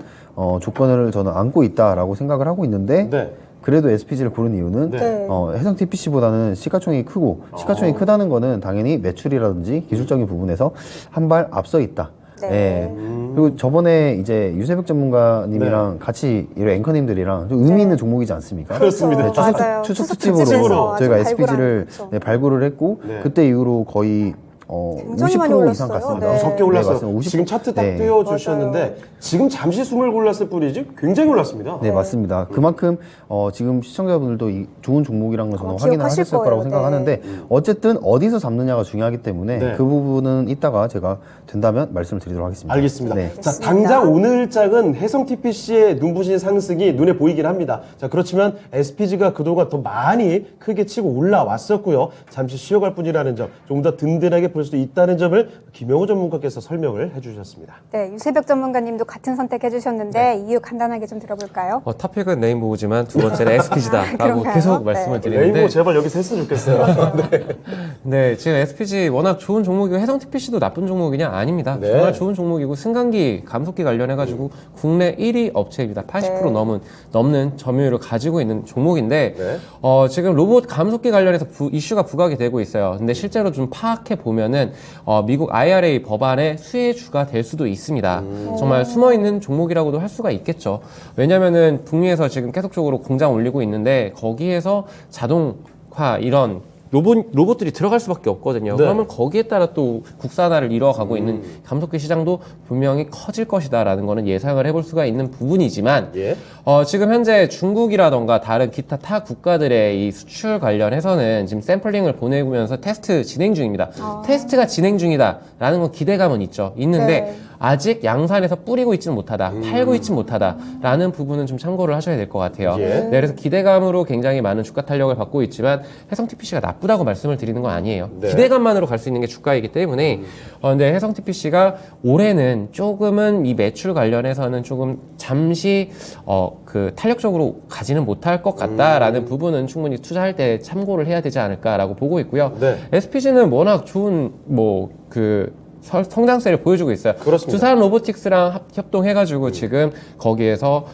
조건을 저는 안고 있다라고 생각을 하고 있는데 네. 그래도 SPG를 고른 이유는 네. 해상 TPC보다는 시가총액이 크고 시가총액이 크다는 거는 당연히 매출이라든지 기술적인 부분에서 한 발 앞서 있다. 네. 예. 그리고 저번에 이제 유세백 전문가님이랑 같이 이런 앵커님들이랑 좀 의미 있는 종목이지 않습니까? 그렇습니다. 그렇죠. 맞아요. 추석 추석 특집으로 특집에서 저희가 아주 SPG를 발굴한, 발굴을 했고 네. 그때 이후로 거의 굉장히 많이 50% 이상 올랐어요. 갔습니다. 네. 무섭게 올랐어요. 맞습니다. 50%. 지금 차트 딱 네. 띄워주셨는데 맞아요. 지금 잠시 숨을 골랐을 뿐이지 굉장히 올랐습니다. 네, 맞습니다. 그만큼 지금 시청자분들도 이 좋은 종목이라는 걸 저는 아마 확인을 기억하실 하셨을 거라고 거예요. 생각하는데 어쨌든 어디서 잡느냐가 중요하기 때문에 네. 그 부분은 이따가 제가 된다면 말씀을 드리도록 하겠습니다. 알겠습니다. 네. 자, 알겠습니다. 당장 오늘장은 해성 TPC의 눈부신 상승이 눈에 보이긴 합니다. 자, 그렇지만 SPG가 그동안 더 많이 크게 치고 올라왔었고요. 잠시 쉬어갈 뿐이라는 점, 좀 더 든든하게 볼 수 있다는 점을 김영호 전문가께서 설명을 해주셨습니다. 네, 유세벽 전문가님도 같은 선택해 주셨는데 이유 간단하게 좀 들어볼까요? 탑픽은 레인보우지만 두 번째는 SPG다라고 그런가요? 계속 말씀을 드리는데 레인보우 제발 여기서 했으면 좋겠어요. 네, 지금 SPG 워낙 좋은 종목이고 해성 TPC도 나쁜 종목이냐? 아닙니다. 네. 정말 좋은 종목이고 승강기, 감속기 관련해가지고 국내 1위 업체입니다. 80% 네. 넘는 점유율을 가지고 있는 종목인데 네. 지금 로봇 감속기 관련해서 이슈가 부각이 되고 있어요. 근데 실제로 좀 파악해 보면은 미국 IRA 법안의 수혜주가 될 수도 있습니다. 정말 숨어 있는 종목이라고도 할 수가 있겠죠. 왜냐면은 북미에서 지금 계속적으로 공장 올리고 있는데 거기에서 자동화 이런 로봇들이 들어갈 수밖에 없거든요. 네. 그러면 거기에 따라 또 국산화를 이뤄가고 있는 감속기 시장도 분명히 커질 것이다라는 거는 예상을 해볼 수가 있는 부분이지만 예. 지금 현재 중국이라던가 다른 기타 타 국가들의 이 수출 관련해서는 지금 샘플링을 보내면서 테스트 진행 중입니다. 테스트가 진행 중이다라는 건 기대감은 있는데 네. 아직 양산에서 뿌리고 있지는 못하다, 팔고 있지는 못하다라는 부분은 좀 참고를 하셔야 될 것 같아요. 예. 네, 그래서 기대감으로 굉장히 많은 주가 탄력을 받고 있지만 해성 TPC가 나쁘다고 말씀을 드리는 건 아니에요. 네. 기대감만으로 갈 수 있는 게 주가이기 때문에 근데 해성 TPC가 올해는 조금은 이 매출 관련해서는 조금 잠시 그 탄력적으로 가지는 못할 것 같다라는 부분은 충분히 투자할 때 참고를 해야 되지 않을까라고 보고 있고요. 네. SPG는 워낙 좋은 성장세를 보여주고 있어요. 그렇습니다. 두산 로보틱스랑 협동해가지고 지금 거기에서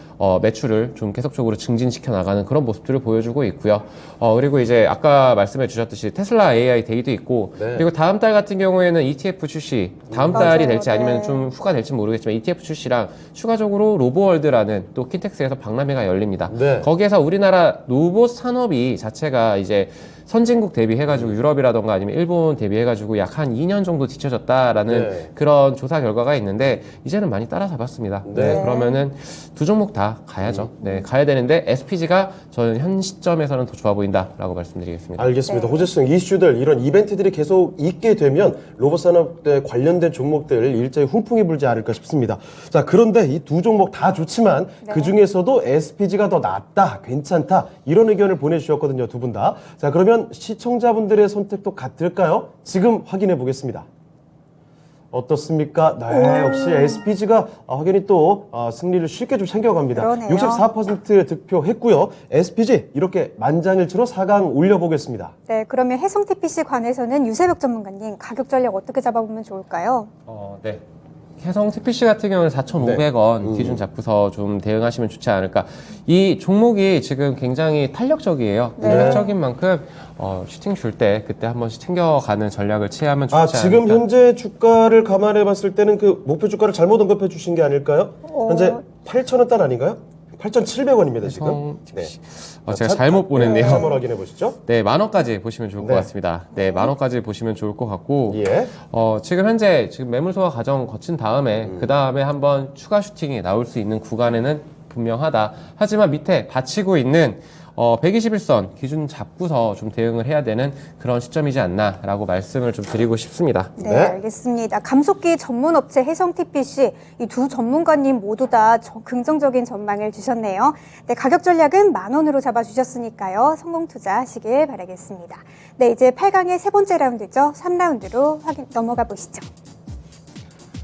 매출을 좀 계속적으로 증진시켜 나가는 그런 모습들을 보여주고 있고요. 그리고 이제 아까 말씀해 주셨듯이 테슬라 AI 데이도 있고 네. 그리고 다음 달 같은 경우에는 ETF 출시 다음 달이 맞아요. 될지 아니면 네. 좀 후가 될지 모르겠지만 ETF 출시랑 추가적으로 로보월드라는 또 킨텍스에서 박람회가 열립니다. 네. 거기에서 우리나라 로봇 산업이 자체가 이제 선진국 대비해가지고 유럽이라던가 아니면 일본 대비해가지고 약 한 2년 정도 뒤쳐졌다라는 네. 그런 조사 결과가 있는데 이제는 많이 따라잡았습니다. 네. 네. 그러면은 두 종목 다 가야죠. 네, 가야 되는데 SPG가 저는 현 시점에서는 더 좋아 보인다라고 말씀드리겠습니다. 알겠습니다. 네. 호재성 이슈들 이런 이벤트들이 계속 있게 되면 로봇 산업에 관련된 종목들 일제히 훈풍이 불지 않을까 싶습니다. 자, 그런데 이 두 종목 다 좋지만 네. 그 중에서도 SPG가 더 낫다, 괜찮다 이런 의견을 보내주셨거든요, 두 분 다. 자, 그러면 시청자분들의 선택도 같을까요? 지금 확인해 보겠습니다. 어떻습니까? 네, 역시 SPG가 확연히 또 승리를 쉽게 좀 챙겨갑니다. 그러네요. 64% 득표했고요. SPG 이렇게 만장일치로 4강 올려보겠습니다. 네, 그러면 해성 TPC 관해서는 유세벽 전문가님 가격 전략 어떻게 잡아보면 좋을까요? 네. 해성 TPC 같은 경우는 4,500원 기준 잡고서 좀 대응하시면 좋지 않을까. 이 종목이 지금 굉장히 탄력적이에요. 네. 탄력적인 만큼 슈팅 줄 때 그때 한 번씩 챙겨가는 전략을 취하면 좋지 않을까. 지금 현재 주가를 감안해 봤을 때는 그 목표 주가를 잘못 언급해 주신 게 아닐까요? 현재 8,000원단 아닌가요? 8,700원입니다, 지금. 해성 TPC. 제가 잘못 보냈네요. 한번 확인해 보시죠. 네, 10,000원까지 보시면 좋을 것 네. 같습니다. 네, 10,000원까지 보시면 좋을 것 같고, 예. 지금 현재 매물 소화 과정 거친 다음에, 그 다음에 한번 추가 슈팅이 나올 수 있는 구간에는 분명하다. 하지만 밑에 받치고 있는 121선 기준 잡고서 좀 대응을 해야 되는 그런 시점이지 않나라고 말씀을 좀 드리고 싶습니다. 네, 네. 알겠습니다. 감속기 전문 업체 해성 TPC 이 두 전문가님 모두 다 긍정적인 전망을 주셨네요. 네, 가격 전략은 10,000원으로 잡아주셨으니까요. 성공 투자하시길 바라겠습니다. 네, 이제 8강의 세 번째 라운드죠. 3라운드로 넘어가 보시죠.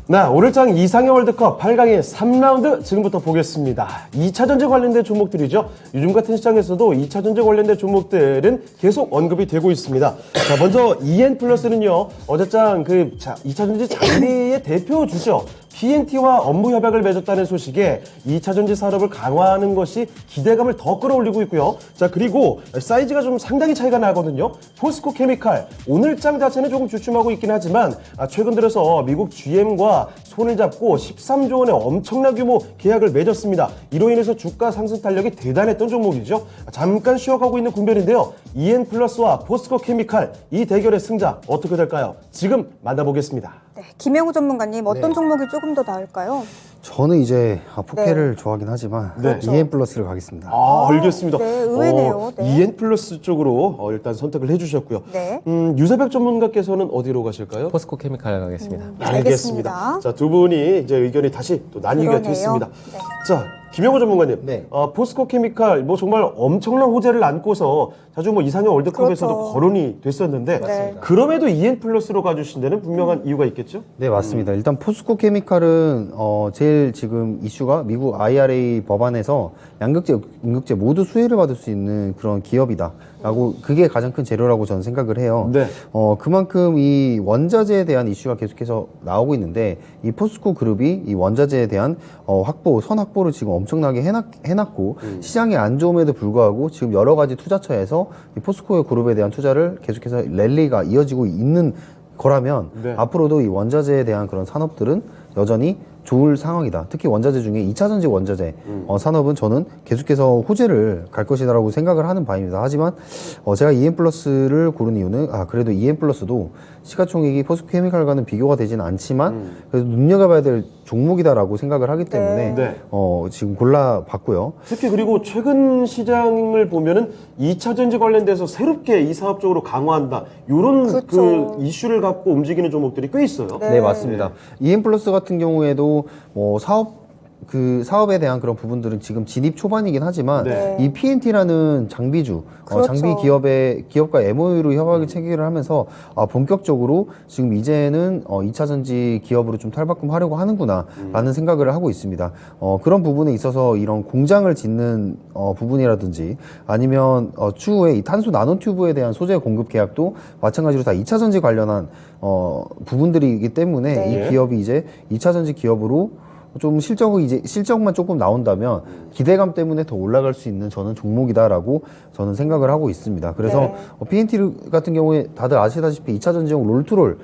네, 오늘장 이상의 월드컵 8강의 3라운드 지금부터 보겠습니다. 2차 전지 관련된 종목들이죠. 요즘 같은 시장에서도 2차 전지 관련된 종목들은 계속 언급이 되고 있습니다. 자, 먼저 EN플러스는요, 어제장 2차 전지 장비의 대표 주죠. PNT와 업무 협약을 맺었다는 소식에 2차 전지 산업을 강화하는 것이 기대감을 더 끌어올리고 있고요. 자, 그리고 사이즈가 좀 상당히 차이가 나거든요. 포스코 케미칼, 오늘장 자체는 조금 주춤하고 있긴 하지만 최근 들어서 미국 GM과 손을 잡고 13조 원의 엄청난 규모 계약을 맺었습니다. 이로 인해서 주가 상승 탄력이 대단했던 종목이죠. 잠깐 쉬어가고 있는 군별인데요. EN플러스와 포스코 케미칼, 이 대결의 승자 어떻게 될까요? 지금 만나보겠습니다. 네, 김영우 전문가님 어떤 종목이 조금 더 나을까요? 저는 이제 포케를 좋아하긴 하지만 그렇죠. EN플러스를 가겠습니다. 알겠습니다. 네, 의외네요. 네. EN플러스 쪽으로 일단 선택을 해주셨고요. 네. 유세백 전문가께서는 어디로 가실까요? 포스코 케미칼 가겠습니다. 알겠습니다. 자, 두 분이 이제 의견이 다시 또 나뉘게 그러네요. 됐습니다. 네. 자, 김영호 전문가님, 네. 포스코 케미칼 뭐 정말 엄청난 호재를 안고서 자주 뭐 이상형 월드컵에서도 그렇죠. 거론이 됐었는데 맞습니다. 그럼에도 EN플러스로 가주신 데는 분명한 이유가 있겠죠? 네, 맞습니다. 일단 포스코 케미칼은 제일 지금 이슈가 미국 IRA 법안에서 양극재, 음극재 모두 수혜를 받을 수 있는 그런 기업이다라고 그게 가장 큰 재료라고 저는 생각을 해요. 네. 그만큼 이 원자재에 대한 이슈가 계속해서 나오고 있는데 이 포스코 그룹이 이 원자재에 대한 선 확보를 지금 엄청나게 해놨고 시장이 안 좋음에도 불구하고 지금 여러 가지 투자처에서 이 포스코 그룹에 대한 투자를 계속해서 랠리가 이어지고 있는 거라면 네. 앞으로도 이 원자재에 대한 그런 산업들은 여전히 좋을 상황이다. 특히 원자재 중에 2차 전지 원자재 산업은 저는 계속해서 호재를 갈 것이다라고 생각을 하는 바입니다. 하지만 제가 EN플러스를 고른 이유는 그래도 EN플러스도 시가총액이 포스코 케미칼과는 비교가 되지는 않지만 그래도 눈여겨봐야 될 종목이다라고 생각을 하기 때문에 네. 지금 골라봤고요. 특히 그리고 최근 시장을 보면은 2차 전지 관련돼서 새롭게 이 사업 쪽으로 강화한다. 이런 그렇죠. 그 이슈를 갖고 움직이는 종목들이 꽤 있어요. 네, 맞습니다. EN플러스 같은 경우에도 사업에 대한 그런 부분들은 지금 진입 초반이긴 하지만 네. 이 PNT라는 장비주, 그렇죠. 장비 기업과 MOU로 협약을 체결을 하면서 본격적으로 지금 이제는 2차 전지 기업으로 좀 탈바꿈하려고 하는구나라는 생각을 하고 있습니다. 그런 부분에 있어서 이런 공장을 짓는 부분이라든지 아니면 추후에 이 탄소 나노튜브에 대한 소재 공급 계약도 마찬가지로 다 2차 전지 관련한 부분들이기 때문에 네. 이 기업이 이제 2차 전지 기업으로 좀 실적만 조금 나온다면 기대감 때문에 더 올라갈 수 있는 저는 종목이다라고 저는 생각을 하고 있습니다. 그래서 네. PNT 같은 경우에 다들 아시다시피 2차 전지용 롤트롤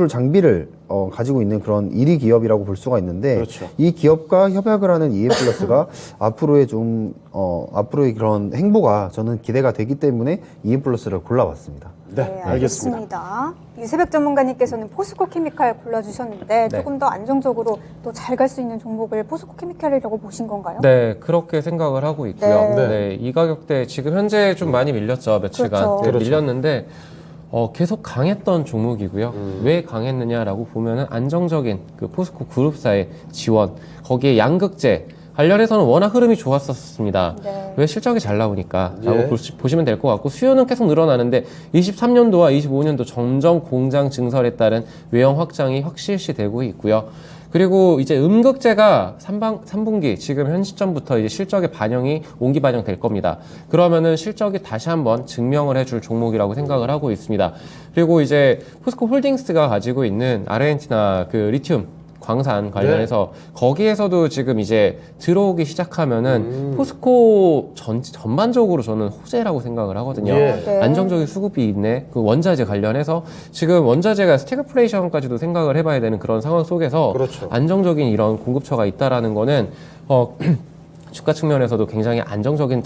장비를 가지고 있는 그런 1위 기업이라고 볼 수가 있는데 그렇죠. 이 기업과 협약을 하는 EN플러스가 앞으로의 그런 행보가 저는 기대가 되기 때문에 EN플러스를 골라봤습니다. 네, 알겠습니다. 유세백 전문가님께서는 포스코 케미칼 골라주셨는데 조금 더 안정적으로 또 잘 갈 수 있는 종목을 포스코 케미칼이라고 보신 건가요? 네, 그렇게 생각을 하고 있고요. 네. 네, 이 가격대 지금 현재 좀 많이 밀렸죠, 며칠간. 그렇죠. 네, 그렇죠. 밀렸는데 계속 강했던 종목이고요. 왜 강했느냐라고 보면은 안정적인 그 포스코 그룹사의 지원, 거기에 양극재 관련해서는 워낙 흐름이 좋았었습니다. 네. 왜 실적이 잘 나오니까 예. 라고 보시면 될 것 같고 수요는 계속 늘어나는데 23년도와 25년도 점점 공장 증설에 따른 외형 확장이 확실시되고 있고요. 그리고 이제 음극재가 3분기 지금 현 시점부터 이제 실적의 온기 반영될 겁니다. 그러면은 실적이 다시 한번 증명을 해줄 종목이라고 생각을 하고 있습니다. 그리고 이제 포스코 홀딩스가 가지고 있는 아르헨티나 그 리튬 광산 관련해서 거기에서도 지금 이제 들어오기 시작하면은 포스코 전반적으로 저는 호재라고 생각을 하거든요. 예. 네. 안정적인 수급이 있네. 그 원자재 관련해서 지금 원자재가 스태그플레이션까지도 생각을 해봐야 되는 그런 상황 속에서 그렇죠. 안정적인 이런 공급처가 있다라는 거는 주가 측면에서도 굉장히 안정적인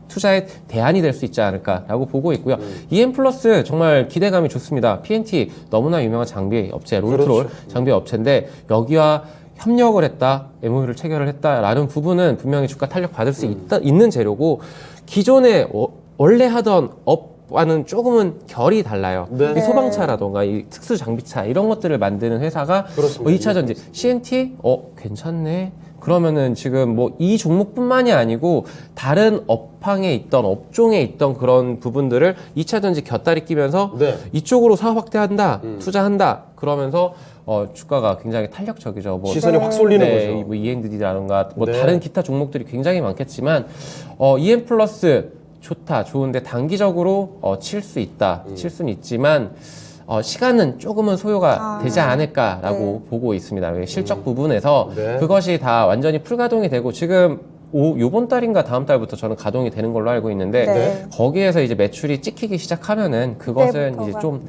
투자의 대안이 될 수 있지 않을까라고 보고 있고요. EN플러스 정말 기대감이 좋습니다. PNT 너무나 유명한 장비 업체, 롤트롤 그렇죠. 장비 업체인데 여기와 협력을 했다, MOU를 체결을 했다라는 부분은 분명히 주가 탄력 받을 수 있는 재료고 기존에 원래 하던 업과는 조금은 결이 달라요. 네. 이 소방차라던가 이 특수 장비차 이런 것들을 만드는 회사가 그렇습니다. 2차 전지 CNT 괜찮네. 그러면은 지금 뭐 이 종목뿐만이 아니고 다른 업황에 있던 업종에 있던 그런 부분들을 2차 전지 곁다리 끼면서 네. 이쪽으로 사업 확대한다, 투자한다 그러면서 주가가 굉장히 탄력적이죠. 뭐 시선이 확 쏠리는 네, 거죠. 뭐 END라든가 뭐 네. 다른 기타 종목들이 굉장히 많겠지만 EM 플러스 좋다, 좋은데 단기적으로 칠 수 있다, 칠 수는 있지만 시간은 조금은 소요가 되지 않을까라고 보고 있습니다. 왜 실적 부분에서 네. 그것이 다 완전히 풀가동이 되고 지금 요번 달인가 다음 달부터 저는 가동이 되는 걸로 알고 있는데 네. 거기에서 이제 매출이 찍히기 시작하면은 그것은 이제 그때부터가. 좀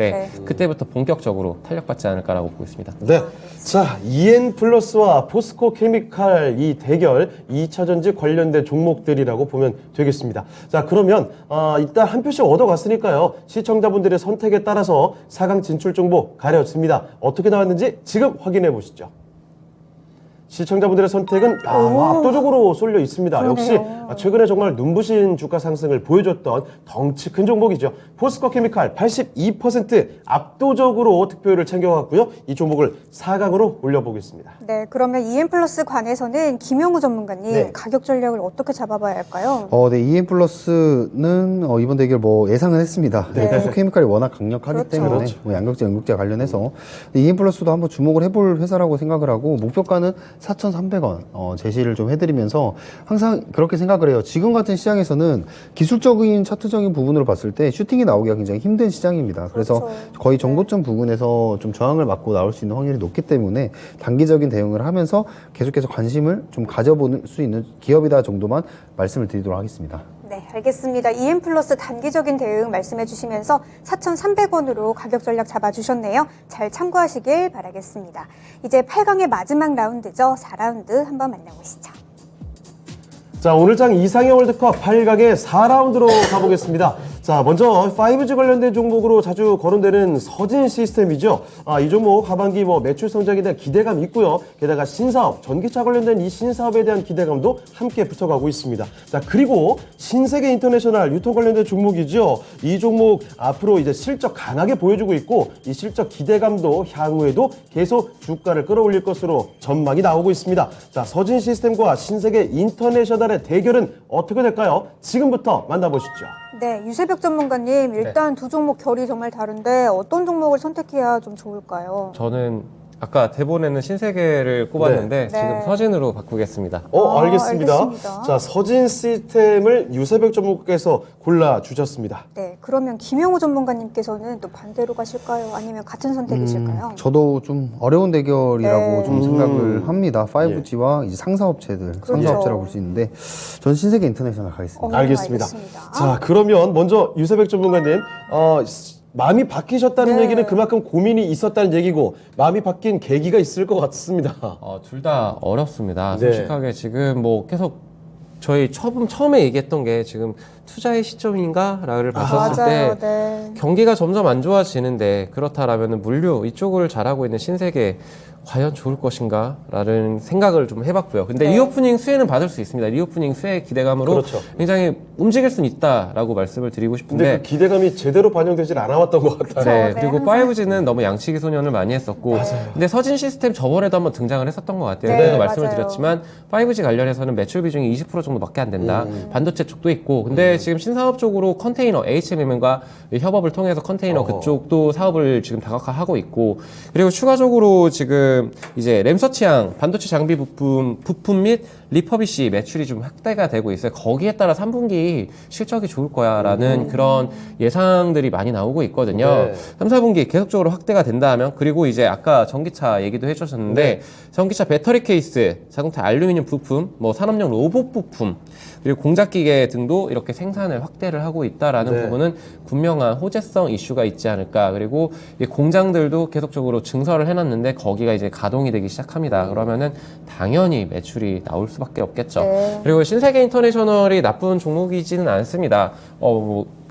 그때부터 본격적으로 탄력받지 않을까라고 보고 있습니다. 네. 자, EN 플러스와 포스코 케미칼 이 대결 2차 전지 관련된 종목들이라고 보면 되겠습니다. 자, 그러면 일단 한 표씩 얻어갔으니까요. 시청자분들의 선택에 따라서 4강 진출 정보 가려집니다. 어떻게 나왔는지 지금 확인해 보시죠. 시청자분들의 선택은 압도적으로 쏠려 있습니다. 그러네요. 역시 최근에 정말 눈부신 주가 상승을 보여줬던 덩치 큰 종목이죠. 포스코 케미칼 82% 압도적으로 득표율을 챙겨갔고요. 이 종목을 4강으로 올려보겠습니다. 네, 그러면 EM 플러스 관해서는 김영우 전문가님 네. 가격 전략을 어떻게 잡아봐야 할까요? 네, EM 플러스는 이번 대결 뭐 예상은 했습니다. 네. 포스코 케미칼이 워낙 강력하기 그렇죠. 때문에 그렇죠. 뭐 양극재, 음극재 관련해서 EM 플러스도 한번 주목을 해볼 회사라고 생각을 하고 목표가는 4,300원 제시를 좀 해드리면서 항상 그렇게 생각을 해요. 지금 같은 시장에서는 기술적인 차트적인 부분으로 봤을 때 슈팅이 나오기가 굉장히 힘든 시장입니다. 그래서 그렇죠. 거의 정고점 부근에서 좀 저항을 맞고 나올 수 있는 확률이 높기 때문에 단기적인 대응을 하면서 계속해서 관심을 좀 가져볼 수 있는 기업이다 정도만 말씀을 드리도록 하겠습니다. 네, 알겠습니다. EM 플러스 단기적인 대응 말씀해 주시면서 4,300원으로 가격 전략 잡아주셨네요. 잘 참고하시길 바라겠습니다. 이제 8강의 마지막 라운드죠. 4라운드 한번 만나보시죠. 자, 오늘 장 이상의 월드컵 8강의 4라운드로 가보겠습니다. 자, 먼저 5G 관련된 종목으로 자주 거론되는 서진 시스템이죠. 이 종목 하반기 매출 성장에 대한 기대감이 있고요. 게다가 신사업, 전기차 관련된 이 신사업에 대한 기대감도 함께 붙어가고 있습니다. 자, 그리고 신세계 인터내셔널 유통 관련된 종목이죠. 이 종목 앞으로 이제 실적 강하게 보여주고 있고 이 실적 기대감도 향후에도 계속 주가를 끌어올릴 것으로 전망이 나오고 있습니다. 자, 서진 시스템과 신세계 인터내셔널의 대결은 어떻게 될까요? 지금부터 만나보시죠. 네, 유세벽 전문가님 일단 두 종목 결이 정말 다른데 어떤 종목을 선택해야 좀 좋을까요? 저는 아까 대본에는 신세계를 꼽았는데 네. 지금 네. 서진으로 바꾸겠습니다. 알겠습니다. 알겠습니다. 자, 서진 시스템을 유세벽 전문가께서 골라주셨습니다. 네, 그러면 김영우 전문가님께서는 또 반대로 가실까요? 아니면 같은 선택이실까요? 저도 좀 어려운 대결이라고 네. 좀 생각을 합니다. 5G와 이제 상사업체들, 상사업체라고 볼 수 있는데 전 신세계 인터내셔널 가겠습니다. 알겠습니다. 알겠습니다. 자, 그러면 먼저 유세백 전문가님, 마음이 바뀌셨다는 네. 얘기는 그만큼 고민이 있었다는 얘기고 마음이 바뀐 계기가 있을 것 같습니다. 둘 다 어렵습니다. 네. 솔직하게 지금 계속 저희 처음에 얘기했던 게 지금 투자의 시점인가를 봤었을 맞아요. 때 네. 경기가 점점 안 좋아지는데 그렇다라면 물류 이쪽을 잘하고 있는 신세계 과연 좋을 것인가? 라는 생각을 좀 해봤고요. 근데 네. 리오프닝 수혜는 받을 수 있습니다. 리오프닝 수혜 기대감으로 그렇죠. 굉장히 움직일 수는 있다라고 말씀을 드리고 근데 싶은데 그 기대감이 제대로 반영되질 않아왔던 것 같아요. 네, 네, 그리고 항상. 5G는 너무 양치기 소년을 많이 했었고 근데 서진 시스템 저번에도 한번 등장을 했었던 것 같아요. 네, 그때도 말씀을 맞아요. 드렸지만 5G 관련해서는 매출 비중이 20% 정도밖에 안 된다. 반도체 쪽도 있고 근데 지금 신사업 쪽으로 컨테이너 HMM과 협업을 통해서 컨테이너 그쪽도 사업을 지금 다각화하고 있고 그리고 추가적으로 지금 이제 램서치양 반도체 장비 부품 및 리퍼비시 매출이 좀 확대가 되고 있어요. 거기에 따라 3분기 실적이 좋을 거야라는 그런 예상들이 많이 나오고 있거든요. 네. 3, 4분기 계속적으로 확대가 된다면 그리고 이제 아까 전기차 얘기도 해주셨는데 전기차 배터리 케이스, 자동차 알루미늄 부품, 산업용 로봇 부품 그리고 공작기계 등도 이렇게 생산을 확대를 하고 있다라는 네. 부분은 분명한 호재성 이슈가 있지 않을까. 그리고 이 공장들도 계속적으로 증설을 해놨는데 거기가 이제 가동이 되기 시작합니다. 그러면은 당연히 매출이 나올 수밖에 없겠죠. 네. 그리고 신세계 인터내셔널이 나쁜 종목이지는 않습니다.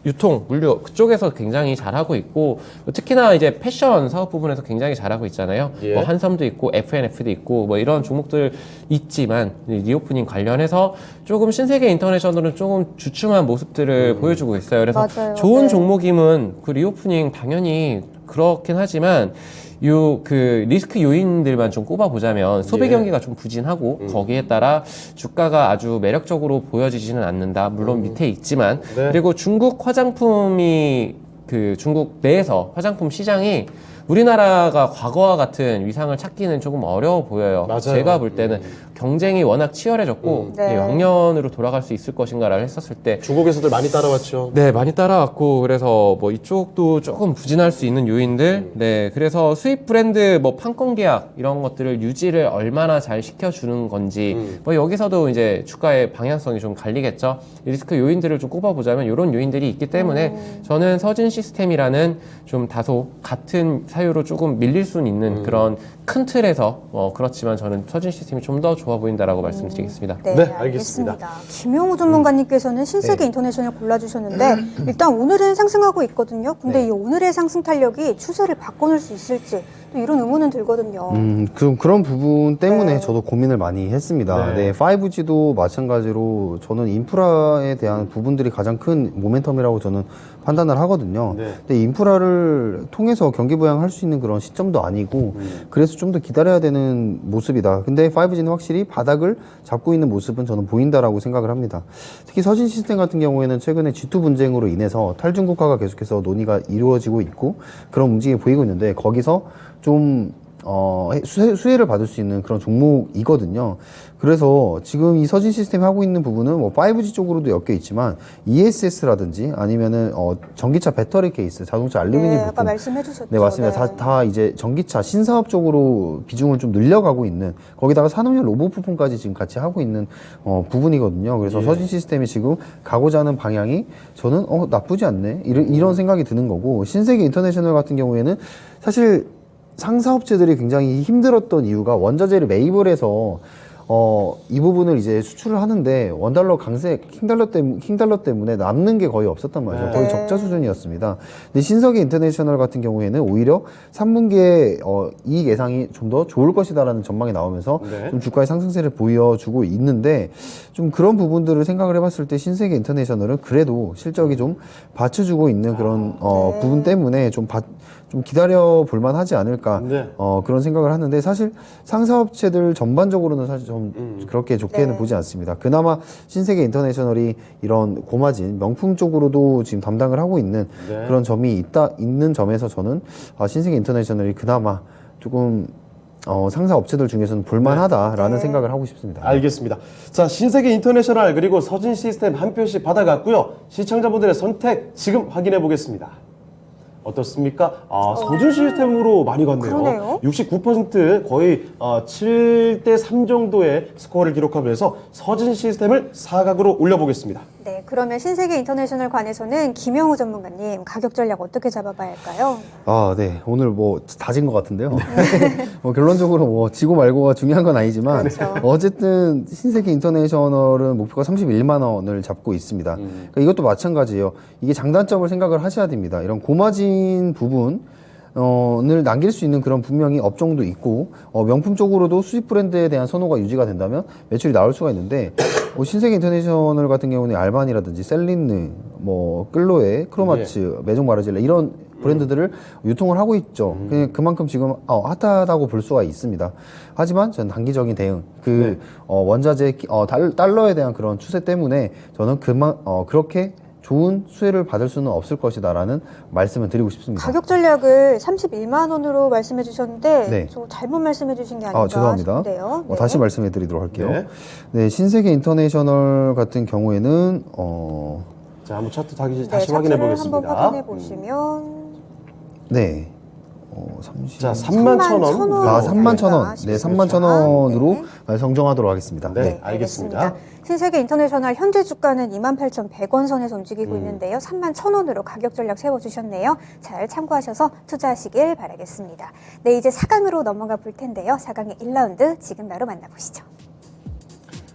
유통, 물류 그쪽에서 굉장히 잘하고 있고 특히나 이제 패션 사업 부분에서 굉장히 잘하고 있잖아요. 예. 한섬도 있고 FNF도 있고 이런 종목들 있지만 리오프닝 관련해서 조금 신세계 인터내셔널은 조금 주춤한 모습들을 보여주고 있어요. 그래서 맞아요. 좋은 네. 종목임은 그 리오프닝 당연히 그렇긴 하지만 그 리스크 요인들만 좀 꼽아보자면 소비 예. 경기가 좀 부진하고 거기에 따라 주가가 아주 매력적으로 보여지지는 않는다. 물론 밑에 있지만 네. 그리고 중국 화장품이 그 중국 내에서 화장품 시장이 우리나라가 과거와 같은 위상을 찾기는 조금 어려워 보여요. 맞아요. 제가 볼 때는 경쟁이 워낙 치열해졌고 네. 왕년으로 돌아갈 수 있을 것인가를 했었을 때 중국에서들 많이 따라왔죠. 네, 많이 따라왔고, 그래서 뭐 이쪽도 조금 부진할 수 있는 요인들, 네, 그래서 수입 브랜드 뭐 판권 계약 이런 것들을 유지를 얼마나 잘 시켜주는 건지, 뭐 여기서도 이제 주가의 방향성이 좀 갈리겠죠. 리스크 요인들을 좀 꼽아보자면 이런 요인들이 있기 때문에 저는 서진 시스템이라는 좀 다소 같은 사유로 조금 밀릴 수는 있는 그런 큰 틀에서 그렇지만 저는 서진 시스템이 좀 더 좋아 보인다라고 말씀드리겠습니다. 네, 네, 알겠습니다. 알겠습니다. 김영우 전문가님께서는 신세계 인터내셔널 골라주셨는데 일단 오늘은 상승하고 있거든요. 근데 이 오늘의 상승 탄력이 추세를 바꿔놓을 수 있을지 또 이런 의문은 들거든요. 그런 부분 때문에 네. 저도 고민을 많이 했습니다. 네. 네, 5G도 마찬가지로 저는 인프라에 대한 부분들이 가장 큰 모멘텀이라고 저는 판단을 하거든요. 네. 근데 인프라를 통해서 경기 부양할 수 있는 그런 시점도 아니고 그래서 좀 더 기다려야 되는 모습이다. 근데 5G는 확실히 바닥을 잡고 있는 모습은 저는 보인다라고 생각을 합니다. 특히 서진 시스템 같은 경우에는 최근에 G2 분쟁으로 인해서 탈중국화가 계속해서 논의가 이루어지고 있고 그런 움직임이 보이고 있는데 거기서 좀 수혜를 받을 수 있는 그런 종목이거든요. 그래서 지금 이 서진 시스템이 하고 있는 부분은 뭐 5G 쪽으로도 엮여 있지만 ESS라든지 아니면은 전기차 배터리 케이스, 자동차 알루미늄 네, 부품. 아까 말씀해주셨죠. 네, 맞습니다. 다 이제 전기차 신사업 쪽으로 비중을 좀 늘려가고 있는 거기다가 산업용 로봇 부품까지 지금 같이 하고 있는 부분이거든요. 그래서 서진 시스템이 지금 가고자 하는 방향이 저는 나쁘지 않네 이런 생각이 드는 거고 신세계 인터내셔널 같은 경우에는 사실 상사업체들이 굉장히 힘들었던 이유가 원자재를 매입을 해서 이 부분을 이제 수출을 하는데 원달러 강세 킹달러 때문에 남는 게 거의 없었단 말이죠. 네. 거의 적자 수준이었습니다. 근데 신석기 인터내셔널 같은 경우에는 오히려 3분기에 이익 예상이 좀 더 좋을 것이다라는 전망이 나오면서 네. 좀 주가의 상승세를 보여주고 있는데 좀 그런 부분들을 생각을 해봤을 때 신세계 인터내셔널은 그래도 실적이 좀 받쳐주고 있는 그런 네. 부분 때문에 좀 기다려 볼만 하지 않을까 네. 그런 생각을 하는데 사실 상사업체들 전반적으로는 사실 좀 그렇게 좋게는 네. 보지 않습니다. 그나마 신세계 인터내셔널이 이런 고마진 명품 쪽으로도 지금 담당을 하고 있는 네. 그런 점이 있는 점에서 저는 신세계 인터내셔널이 그나마 조금 상사 업체들 중에서는 볼만하다라는 네. 생각을 하고 싶습니다. 알겠습니다. 자, 신세계 인터내셔널 그리고 서진 시스템 한 표씩 받아갔고요. 시청자분들의 선택 지금 확인해 보겠습니다. 어떻습니까? 서진 시스템으로 많이 갔네요. 그러네요. 69% 거의 7대 3 정도의 스코어를 기록하면서 서진 시스템을 사각으로 올려보겠습니다. 네, 그러면 신세계 인터내셔널 관해서는 김영우 전문가님 가격 전략 어떻게 잡아봐야 할까요? 네. 오늘 뭐 다진 것 같은데요. 결론적으로 뭐 지고 말고가 중요한 건 아니지만 그렇죠. 어쨌든 신세계 인터내셔널은 목표가 31만 원을 잡고 있습니다. 그러니까 이것도 마찬가지예요. 이게 장단점을 생각을 하셔야 됩니다. 이런 고마진 부분 을 남길 수 있는 그런 분명히 업종도 있고 명품 쪽으로도 수입 브랜드에 대한 선호가 유지가 된다면 매출이 나올 수가 있는데 신세계 인터내셔널 같은 경우는 알반이라든지 셀린느, 끌로에, 크로마츠, 메종 마르질레 이런 브랜드들을 유통을 하고 있죠. 그만큼 지금 핫하다고 볼 수가 있습니다. 하지만 저는 단기적인 대응, 원자재 달러에 대한 그런 추세 때문에 저는 그렇게 좋은 수혜를 받을 수는 없을 것이다라는 말씀을 드리고 싶습니다. 가격 전략을 31만 원으로 말씀해 주셨는데 네. 저 잘못 말씀해 주신 게 아닌가 죄송합니다. 싶은데요. 네. 다시 말씀해 드리도록 할게요. 네. 네, 신세계 인터내셔널 같은 경우에는 자, 한번 차트 다시 네, 확인해 차트를 보겠습니다. 한번 확인해 보시면 네. 자, 31,000원. 31,000원. 네, 31,000원으로 네. 성정하도록 하겠습니다. 네, 알겠습니다. 신세계 인터내셔널 현재 주가는 28,100원 선에서 움직이고 있는데요. 31,000원으로 가격 전략 세워주셨네요. 잘 참고하셔서 투자하시길 바라겠습니다. 네, 이제 4강으로 넘어가 볼 텐데요. 4강의 1라운드 지금 바로 만나보시죠.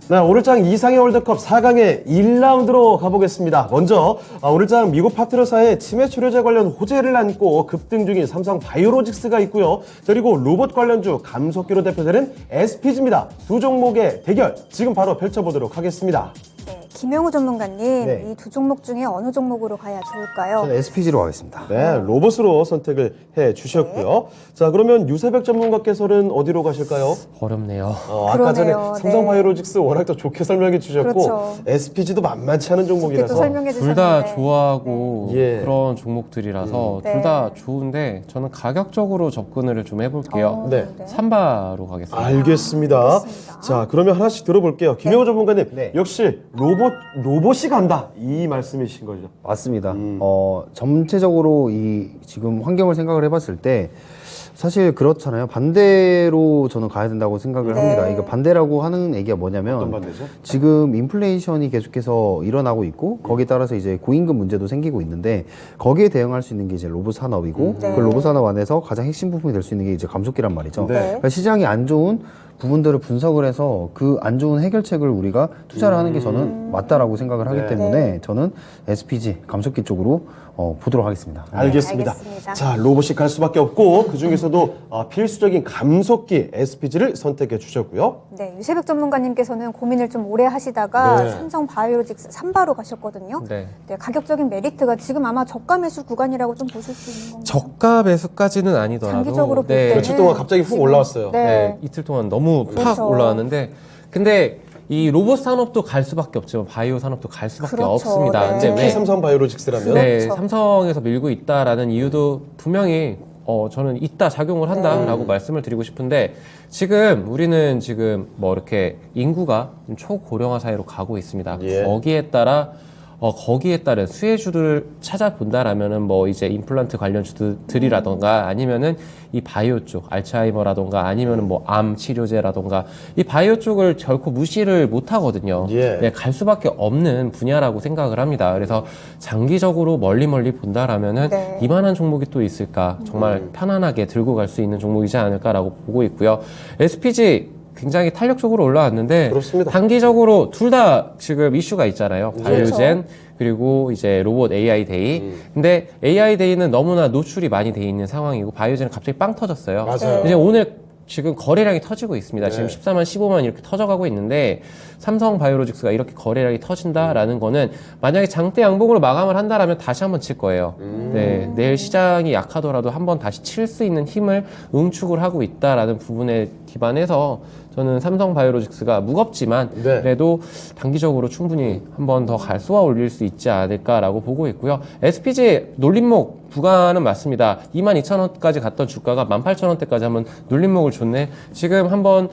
네, 오늘장 이상의 월드컵 4강의 1라운드로 가보겠습니다. 먼저 오늘장 미국 파트너사의 치매 치료제 관련 호재를 안고 급등 중인 삼성 바이오로직스가 있고요. 그리고 로봇 관련주 감속기로 대표되는 SPG입니다. 두 종목의 대결 지금 바로 펼쳐보도록 하겠습니다. 네, 김영우 전문가님, 네. 이 두 종목 중에 어느 종목으로 가야 좋을까요? 저는 SPG로 가겠습니다. 네, 로봇으로 선택을 해 주셨고요. 자, 그러면 유세백 전문가께서는 어디로 가실까요? 어렵네요. 아까 전에 그러네요. 삼성바이오로직스 워낙 더 좋게 설명해 주셨고 그렇죠. SPG도 만만치 않은 이렇게 또 종목이라서 설명해 둘 다 주셨는데. 좋아하고 네. 그런 종목들이라서 네. 둘 다 좋은데 저는 가격적으로 접근을 좀 해볼게요. 네. 삼바로 가겠습니다. 알겠습니다. 알겠습니다. 자, 그러면 하나씩 들어볼게요. 김영호 전문가님, 네. 역시 로봇이 간다 이 말씀이신 거죠? 맞습니다. 전체적으로 이 지금 환경을 생각을 해봤을 때 사실 그렇잖아요. 반대로 저는 가야 된다고 생각을 네. 합니다. 이거 반대라고 하는 얘기가 뭐냐면 어떤 반대죠? 지금 인플레이션이 계속해서 일어나고 있고 거기에 따라서 이제 고임금 문제도 생기고 있는데 거기에 대응할 수 있는 게 이제 로봇 산업이고 네. 그 로봇 산업 안에서 가장 핵심 부분이 될 수 있는 게 이제 감속기란 말이죠. 네. 그러니까 시장이 안 좋은 부분들을 분석을 해서 그 안 좋은 해결책을 우리가 투자를 하는 게 저는 맞다라고 생각을 하기 네. 때문에 저는 SPG 감속기 쪽으로 보도록 하겠습니다. 알겠습니다. 알겠습니다. 자, 로봇이 갈 수밖에 없고 그 중에서도 필수적인 감속기 SPG를 선택해 주셨고요. 네, 유세백 전문가님께서는 고민을 좀 오래 하시다가 네. 삼성 바이오로직스 3바로 가셨거든요. 네. 네, 가격적인 메리트가 지금 아마 저가 매수 구간이라고 좀 보실 수 있는 건가요? 저가 매수까지는 아니더라도 장기적으로 볼 네. 때는 며칠 동안 갑자기 훅 지금- 올라왔어요. 네. 네, 이틀 동안 너무 팍 그렇죠. 올라왔는데 근데 이 로봇 산업도 갈 수밖에 없지만 바이오 산업도 갈 수밖에 그렇죠. 없습니다. 네. 근데 특히 왜 삼성바이오로직스라면 네, 그렇죠. 삼성에서 밀고 있다라는 이유도 분명히 저는 있다 작용을 한다라고 네. 말씀을 드리고 싶은데 지금 우리는 지금 뭐 이렇게 인구가 좀 초고령화 사회로 가고 있습니다. 예. 거기에 따른 수혜주를 찾아본다라면은 뭐 이제 임플란트 관련 주들이라던가 아니면은 이 바이오 쪽 알츠하이머라던가 아니면은 뭐 암 치료제라던가 이 바이오 쪽을 결코 무시를 못 하거든요. 예. 네, 갈 수밖에 없는 분야라고 생각을 합니다. 그래서 장기적으로 멀리 본다라면은 네. 이만한 종목이 또 있을까? 정말 편안하게 들고 갈 수 있는 종목이지 않을까라고 보고 있고요. SPG 굉장히 탄력적으로 올라왔는데 그렇습니다. 단기적으로 둘 다 지금 이슈가 있잖아요. 그렇죠. 바이오젠 그리고 이제 로봇 AI 데이. 근데 AI 데이는 너무나 노출이 많이 돼 있는 상황이고 바이오젠은 갑자기 빵 터졌어요. 맞아요. 이제 오늘 지금 거래량이 터지고 있습니다. 네. 지금 14만, 15만 이렇게 터져가고 있는데 삼성 바이오로직스가 이렇게 거래량이 터진다라는 거는 만약에 장대 양봉으로 마감을 한다라면 다시 한번 칠 거예요. 네, 내일 시장이 약하더라도 한번 다시 칠 수 있는 힘을 응축을 하고 있다라는 부분에 기반해서 저는 삼성 바이오로직스가 무겁지만 네. 그래도 단기적으로 충분히 한 번 더 쏘아 올릴 수 있지 않을까라고 보고 있고요. SPG 놀림목 구간은 맞습니다. 22,000원까지 갔던 주가가 18,000원대까지 한번 놀림목을 줬네. 지금 한번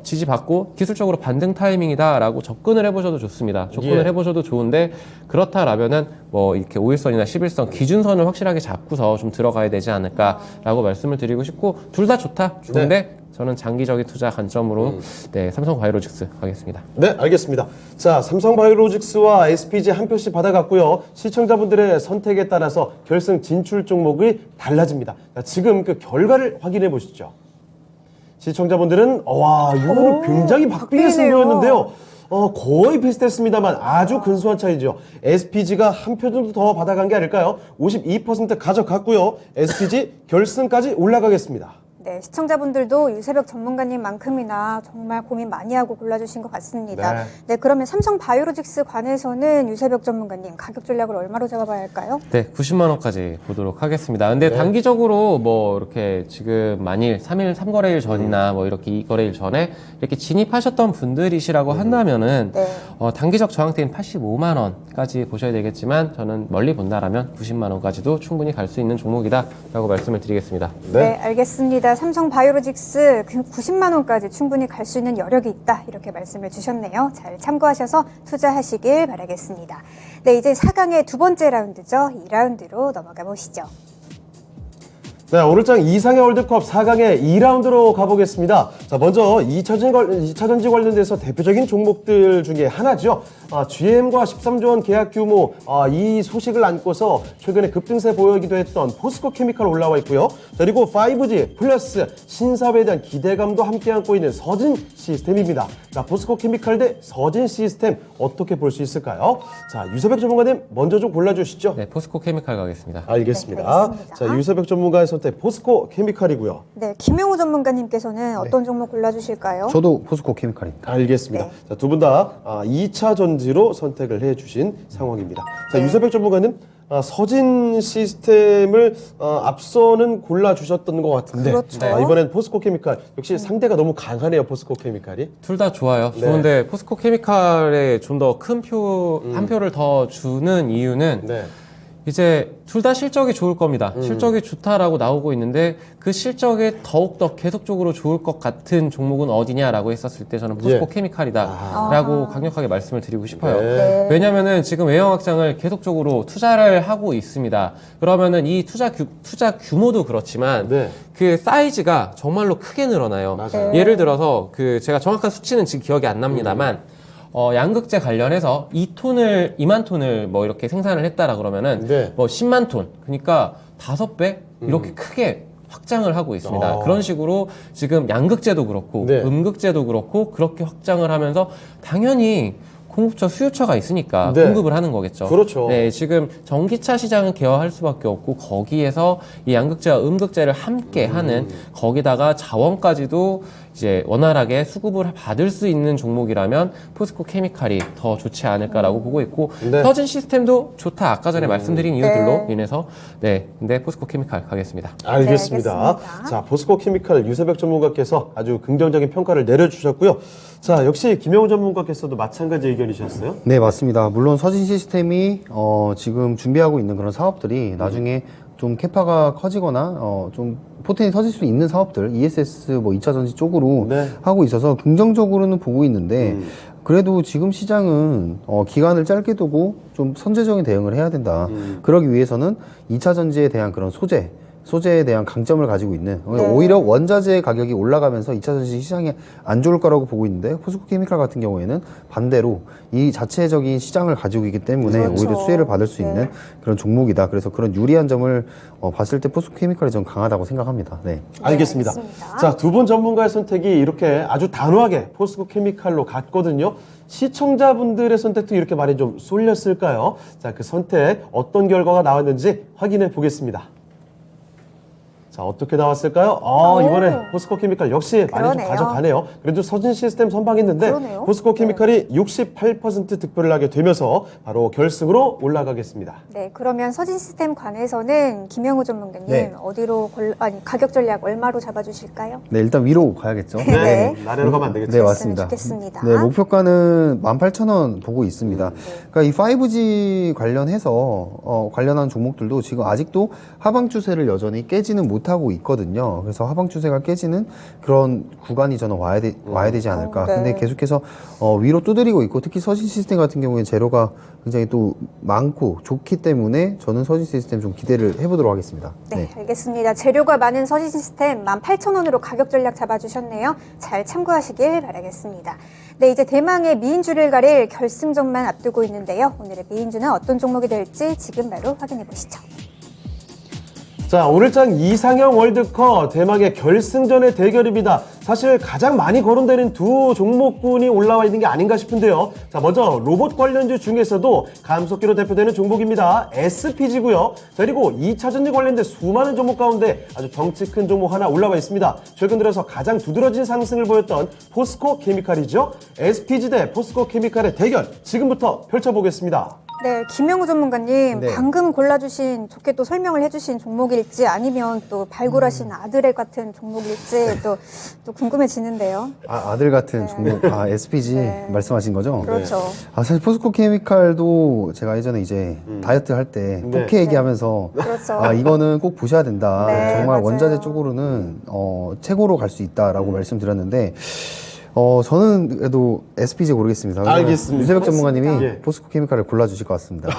지지받고 기술적으로 반등 타이밍이다라고 접근을 해보셔도 좋습니다. 접근을 예. 해보셔도 좋은데 그렇다라면은 뭐 이렇게 5일선이나 11선 기준선을 확실하게 잡고서 좀 들어가야 되지 않을까라고 말씀을 드리고 싶고 둘 다 좋다. 좋은데 저는 장기적인 투자 관점으로 네, 삼성 바이오로직스 가겠습니다. 네, 알겠습니다. 자, 삼성바이오로직스와 SPG 한 표씩 받아갔고요. 시청자분들의 선택에 따라서 결승 진출 종목이 달라집니다. 자, 지금 그 결과를 확인해 보시죠. 시청자분들은 와, 이거는 굉장히 박빙의 박빙이네요. 승부였는데요. 거의 비슷했습니다만 아주 근소한 차이죠. SPG가 한 표 정도 더 받아간 게 아닐까요? 52% 가져갔고요. SPG 결승까지 올라가겠습니다. 네, 시청자분들도 유세벽 전문가님만큼이나 정말 고민 많이 하고 골라주신 것 같습니다. 네. 네, 그러면 삼성 바이오로직스 관해서는 유세벽 전문가님 가격 전략을 얼마로 잡아봐야 할까요? 네, 90만 원까지 보도록 하겠습니다. 근데 단기적으로 뭐 이렇게 지금 만일 3일 3거래일 전이나 뭐 이렇게 2거래일 전에 이렇게 진입하셨던 분들이시라고 한다면은 네. 단기적 저항대인 85만 원까지 보셔야 되겠지만 저는 멀리 본다라면 90만 원까지도 충분히 갈 수 있는 종목이다라고 말씀을 드리겠습니다. 네, 알겠습니다. 삼성 바이오로직스 90만 원까지 충분히 갈 수 있는 여력이 있다. 이렇게 말씀을 주셨네요. 잘 참고하셔서 투자하시길 바라겠습니다. 네, 이제 4강의 두 번째 라운드죠. 2라운드로 넘어가 보시죠. 네, 오늘장 이상의 월드컵 4강의 2라운드로 가보겠습니다. 자, 먼저 2차전지 관련돼서 대표적인 종목들 중에 하나죠. GM과 13조 원 계약 규모, 이 소식을 안고서 최근에 급등세 보이기도 했던 포스코 케미칼 올라와 있고요. 그리고 5G 플러스 신사업에 대한 기대감도 함께 안고 있는 서진 시스템입니다. 자, 포스코 케미칼 대 서진 시스템 어떻게 볼 수 있을까요? 자, 유세백 전문가님 먼저 좀 골라주시죠. 네, 포스코 케미칼 가겠습니다. 알겠습니다. 네, 알겠습니다. 자, 유세백 전문가의 선택 포스코 케미칼이고요. 네, 김영우 전문가님께서는 어떤 종목 골라주실까요? 저도 포스코 케미칼입니다. 알겠습니다. 네. 자, 두 분 다 2차 전지 2차전지로 선택을 해주신 상황입니다. 자, 유세백 전문가님, 서진 시스템을 앞서는 골라주셨던 것 같은데 그렇죠. 이번엔 포스코 케미칼 역시 상대가 너무 강하네요. 포스코 케미칼이. 둘 다 좋아요. 네. 좋은데 포스코 케미칼에 좀 더 큰 한 표를 더 주는 이유는 네. 이제 둘 다 실적이 좋을 겁니다. 실적이 좋다라고 나오고 있는데 그 실적이 더욱더 계속적으로 좋을 것 같은 종목은 어디냐라고 했었을 때 저는 포스코 예. 케미칼이다라고 강력하게 말씀을 드리고 싶어요. 네. 왜냐면은 지금 외형 확장을 계속적으로 투자를 하고 있습니다. 그러면은 이 투자 규모도 그렇지만 네. 그 사이즈가 정말로 크게 늘어나요. 맞아요. 예를 들어서 그 제가 정확한 수치는 지금 기억이 안 납니다만 양극재 관련해서 2만 톤을 뭐 이렇게 생산을 했다라 그러면은 네. 뭐 10만 톤. 그러니까 5배 이렇게 크게 확장을 하고 있습니다. 그런 식으로 지금 양극재도 그렇고 네. 음극재도 그렇고 그렇게 확장을 하면서 당연히 공급처 수요처가 있으니까 네. 공급을 하는 거겠죠. 그렇죠. 네, 지금 전기차 시장은 개화할 수밖에 없고 거기에서 이 양극재와 음극재를 함께 하는 거기다가 자원까지도 이제 원활하게 수급을 받을 수 있는 종목이라면 포스코 케미칼이 더 좋지 않을까라고 보고 있고 네. 서진 시스템도 좋다. 아까 전에 말씀드린 이유들로 네. 인해서 근데 포스코 케미칼 가겠습니다. 알겠습니다. 네, 알겠습니다. 자, 포스코 케미칼 유세백 전문가께서 아주 긍정적인 평가를 내려주셨고요. 자, 역시 김영우 전문가께서도 마찬가지 의견이셨어요? 네, 맞습니다. 물론 서진 시스템이 지금 준비하고 있는 그런 사업들이 나중에 좀 캐파가 커지거나 좀 포텐이 터질 수 있는 사업들, ESS 뭐 2차 전지 쪽으로 네. 하고 있어서 긍정적으로는 보고 있는데 그래도 지금 시장은 기간을 짧게 두고 좀 선제적인 대응을 해야 된다. 그러기 위해서는 2차 전지에 대한 그런 소재에 대한 강점을 가지고 있는 오히려 원자재 가격이 올라가면서 2차 전지 시장이 안 좋을 거라고 보고 있는데 포스코 케미칼 같은 경우에는 반대로 이 자체적인 시장을 가지고 있기 때문에 그렇죠. 오히려 수혜를 받을 수 네. 있는 그런 종목이다. 그래서 그런 유리한 점을 봤을 때 포스코 케미칼이 좀 강하다고 생각합니다. 네. 알겠습니다. 알겠습니다. 자, 두 분 전문가의 선택이 이렇게 아주 단호하게 포스코 케미칼로 갔거든요. 시청자분들의 선택도 이렇게 많이 좀 쏠렸을까요? 자, 그 선택 어떤 결과가 나왔는지 확인해 보겠습니다. 자, 어떻게 나왔을까요? 이번에 포스코 케미칼 역시 많이 좀 그러네요. 가져가네요. 그래도 서진 시스템 선방했는데 그러네요. 포스코 케미칼이 68% 득표를 하게 되면서 바로 결승으로 올라가겠습니다. 네, 그러면 서진 시스템 관해서는 김영우 전문가님 네. 어디로 가격 전략 얼마로 잡아주실까요? 네, 일단 위로 가야겠죠. 네. 나래로 가면 안 되겠죠? 네, 맞습니다. 좋겠습니다. 네, 목표가는 18,000원 보고 있습니다. 그러니까 이 5G 관련해서 관련한 종목들도 지금 아직도 하방 추세를 여전히 깨지는 못하고 있거든요. 그래서 하방 추세가 깨지는 그런 구간이 저는 와야 되지 않을까. 네. 근데 계속해서 위로 두드리고 있고 특히 서진 시스템 같은 경우에 재료가 굉장히 또 많고 좋기 때문에 저는 서진 시스템 좀 기대를 해보도록 하겠습니다. 네, 알겠습니다. 재료가 많은 서진 시스템 18,000원으로 가격 전략 잡아주셨네요. 잘 참고하시길 바라겠습니다. 네, 이제 대망의 미인주를 가릴 결승전만 앞두고 있는데요. 오늘의 미인주는 어떤 종목이 될지 지금 바로 확인해 보시죠. 자, 오늘장 이상형 월드컵 대망의 결승전의 대결입니다. 사실 가장 많이 거론되는 두 종목군이 올라와 있는 게 아닌가 싶은데요. 자, 먼저 로봇 관련주 중에서도 감속기로 대표되는 종목입니다. SPG고요. 그리고 2차 전지 관련된 수많은 종목 가운데 아주 덩치 큰 종목 하나 올라와 있습니다. 최근 들어서 가장 두드러진 상승을 보였던 포스코 케미칼이죠. SPG 대 포스코 케미칼의 대결 지금부터 펼쳐보겠습니다. 네, 김영우 전문가님, 네. 방금 골라주신, 좋게 또 설명을 해주신 종목일지 아니면 또 발굴하신 아들의 같은 종목일지 또 궁금해지는데요. 아들 같은 종목, SPG 네. 말씀하신 거죠? 그렇죠. 사실 포스코 케미칼도 제가 예전에 이제 다이어트 할 때 네. 포케 얘기하면서 그렇죠. 이거는 꼭 보셔야 된다. 네, 정말 맞아요. 원자재 쪽으로는 최고로 갈 수 있다라고 말씀드렸는데 저는 그래도 SPG 고르겠습니다. 알겠습니다. 유세백 전문가님이 예. 포스코 케미칼을 골라주실 것 같습니다.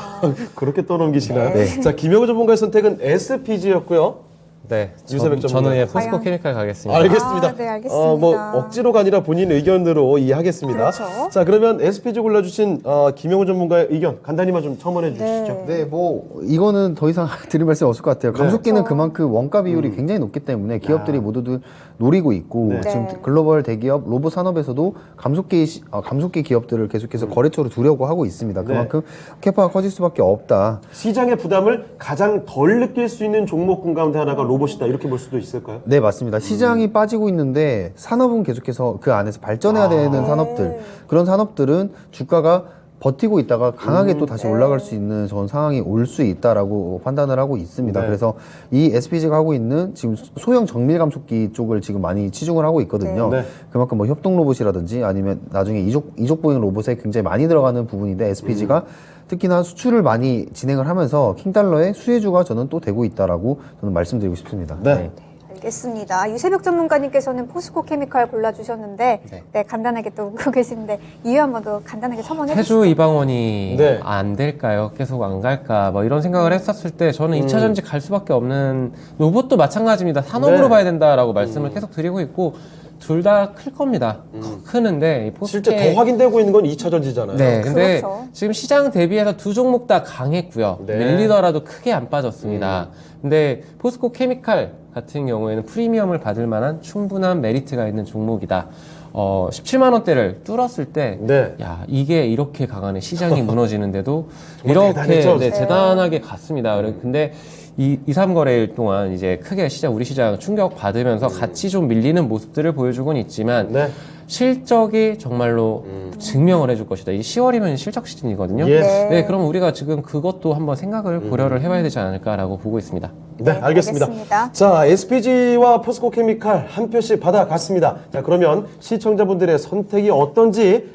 그렇게 떠넘기시나요? 네. 자, 김영우 전문가의 선택은 SPG였고요. 네, 유세백 전문가. 저는 포스코 과연? 케미칼 가겠습니다. 알겠습니다. 네, 알겠습니다. 뭐 억지로가 아니라 본인 의견으로 이해하겠습니다. 그렇죠. 자, 그러면 SPG 골라주신 김영우 전문가의 의견 간단히만 좀 첨언해 주시죠. 네, 뭐 이거는 더 이상 드릴 말씀 없을 것 같아요. 감속기는 그렇죠. 그만큼 원가 비율이 굉장히 높기 때문에 기업들이 모두들 노리고 있고 네. 지금 네. 글로벌 대기업 로봇 산업에서도 감속기 기업들을 계속해서 거래처로 두려고 하고 있습니다. 그만큼 캐파가 커질 수밖에 없다. 시장의 부담을 가장 덜 느낄 수 있는 종목군 가운데 하나가 로봇이다 이렇게 볼 수도 있을까요? 네, 맞습니다. 시장이 빠지고 있는데 산업은 계속해서 그 안에서 발전해야 되는 산업들, 그런 산업들은 주가가 버티고 있다가 강하게 또 다시 올라갈 수 있는 저런 상황이 올 수 있다라고 판단을 하고 있습니다. 네. 그래서 이 SPG가 하고 있는 지금 소형 정밀 감속기 쪽을 지금 많이 치중을 하고 있거든요. 네. 그만큼 뭐 협동 로봇이라든지 아니면 나중에 이족 보행 로봇에 굉장히 많이 들어가는 부분인데 SPG가 특히나 수출을 많이 진행을 하면서 킹달러의 수혜주가 저는 또 되고 있다라고 저는 말씀드리고 싶습니다. 네. 알겠습니다. 유세벽 전문가님께서는 포스코 케미칼 골라주셨는데 네, 간단하게 또 웃고 계시는데 이유 한번 더 간단하게 첨언해 주시죠. 태주 이방원이 네. 안 될까요? 계속 안 갈까? 뭐 이런 생각을 했었을 때 저는 2차 전지 갈 수밖에 없는 로봇도 마찬가지입니다. 산업으로 네. 봐야 된다라고 말씀을 계속 드리고 있고 둘 다 클 겁니다. 크는데 이 포스코 실제 더 확인되고 있는 건 2차 전지잖아요. 네, 근데 그렇죠. 지금 시장 대비해서 두 종목 다 강했고요. 네. 밀리더라도 크게 안 빠졌습니다. 근데 포스코 케미칼 같은 경우에는 프리미엄을 받을 만한 충분한 메리트가 있는 종목이다. 17만 원대를 뚫었을 때, 네. 야 이게 이렇게 강하네. 시장이 무너지는데도 정말 이렇게 대단했죠. 네, 대단하게 갔습니다. 근데 2, 3거래일 동안 이제 크게 우리 시장 충격 받으면서 같이 좀 밀리는 모습들을 보여주곤 있지만 네. 실적이 정말로 증명을 해줄 것이다. 이 10월이면 실적 시즌이거든요. 예. 네, 그럼 우리가 지금 그것도 한번 생각을 고려를 해봐야 되지 않을까라고 보고 있습니다. 네, 네, 알겠습니다. 알겠습니다. 자, SPG와 포스코 케미칼 한 표씩 받아갔습니다. 자, 그러면 시청자분들의 선택이 어떤지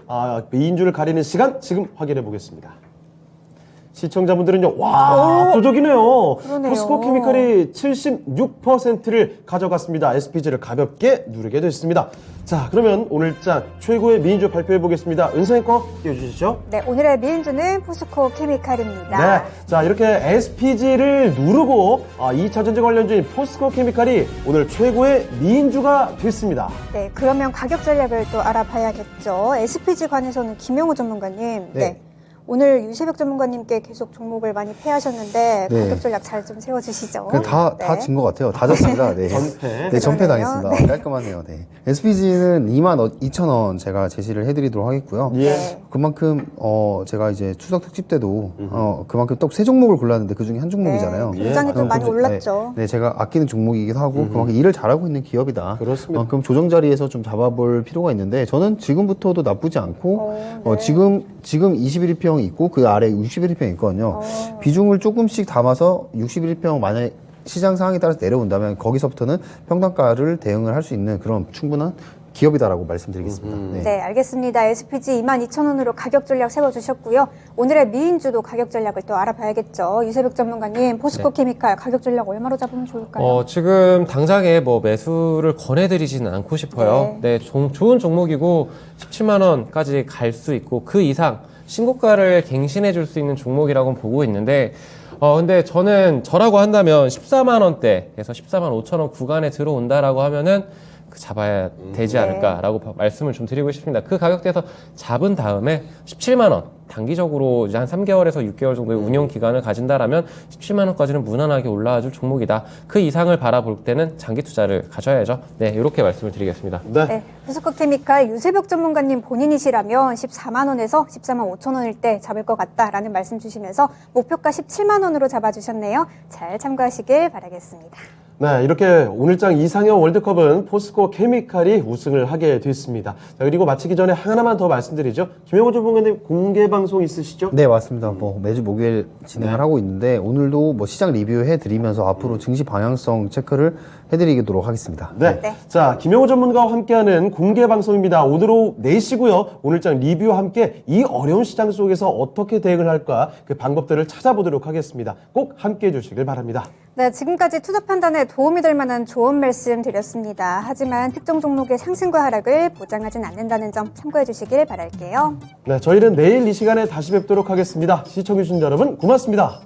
메인주를 가리는 시간 지금 확인해 보겠습니다. 시청자분들은요, 와, 압도적이네요. 그러네요. 포스코 케미칼이 76%를 가져갔습니다. SPG를 가볍게 누르게 됐습니다. 자, 그러면 오늘장 최고의 미인주 발표해 보겠습니다. 은서앵커 띄워주시죠. 네, 오늘의 미인주는 포스코 케미칼입니다. 네. 자, 이렇게 SPG를 누르고 2차 전지 관련주인 포스코 케미칼이 오늘 최고의 미인주가 됐습니다. 네, 그러면 가격 전략을 또 알아봐야겠죠. SPG 관해서는 김영호 전문가님. 네. 오늘 유세벽 전문가님께 계속 종목을 많이 패하셨는데 네. 가격 전략 잘 좀 세워주시죠. 다 진 것 같아요. 다 졌습니다. 네. 전패. 네, 전패 그러네요. 당했습니다. 깔끔하네요. 네. SPG는 22,000원 제가 제시를 해드리도록 하겠고요. 예. 네. 그만큼 제가 이제 추석 특집 때도 그만큼 또 세 종목을 골랐는데 그 중에 한 종목이잖아요. 네, 굉장히 또 많이 올랐죠. 네, 제가 아끼는 종목이기도 하고 그만큼 일을 잘하고 있는 기업이다. 그렇습니다. 그럼 조정 자리에서 좀 잡아볼 필요가 있는데 저는 지금부터도 나쁘지 않고 네. 지금 21평이 있고 그 아래 61평이 있거든요. 비중을 조금씩 담아서 61평 만약에 시장 상황에 따라서 내려온다면 거기서부터는 평단가를 대응을 할 수 있는 그런 충분한 기업이다라고 말씀드리겠습니다. 네. 네, 알겠습니다. SPG 22,000원으로 가격 전략 세워주셨고요. 오늘의 미인주도 가격 전략을 또 알아봐야겠죠. 유세벽 전문가님, 포스코 케미칼 가격 전략 얼마로 잡으면 좋을까요? 지금 당장에 뭐 매수를 권해드리지는 않고 싶어요. 네, 좋은 종목이고 17만 원까지 갈 수 있고 그 이상 신고가를 갱신해 줄 수 있는 종목이라고 보고 있는데 근데 저라고 한다면 14만 원대에서 14만 5천 원 구간에 들어온다라고 하면은 잡아야 되지 않을까라고 말씀을 좀 드리고 싶습니다. 그 가격대에서 잡은 다음에 17만 원 단기적으로 이제 한 3개월에서 6개월 정도의 운영 기간을 가진다라면 17만 원까지는 무난하게 올라와줄 종목이다. 그 이상을 바라볼 때는 장기 투자를 가져야죠. 네, 이렇게 말씀을 드리겠습니다. 네. 네, 포스코 케미칼 유세벽 전문가님 본인이시라면 14만 원에서 14만 5천 원일 때 잡을 것 같다라는 말씀 주시면서 목표가 17만 원으로 잡아주셨네요. 잘 참고하시길 바라겠습니다. 네, 이렇게 오늘장 이상형 월드컵은 포스코 케미칼이 우승을 하게 됐습니다. 자, 그리고 마치기 전에 하나만 더 말씀드리죠. 김영호 전문가님 공개 방송 있으시죠? 네, 맞습니다. 뭐 매주 목요일 진행을 하고 있는데 오늘도 뭐 시장 리뷰해 드리면서 앞으로 증시 방향성 체크를 해드리도록 하겠습니다. 네. 네. 자, 김영호 전문가와 함께하는 공개 방송입니다. 오늘 오후 4시고요. 오늘장 리뷰와 함께 이 어려운 시장 속에서 어떻게 대응을 할까 그 방법들을 찾아보도록 하겠습니다. 꼭 함께해 주시길 바랍니다. 네, 지금까지 투자 판단에 도움이 될 만한 조언 말씀 드렸습니다. 하지만 특정 종목의 상승과 하락을 보장하진 않는다는 점 참고해 주시길 바랄게요. 네, 저희는 내일 이 시간에 다시 뵙도록 하겠습니다. 시청해주신 여러분 고맙습니다.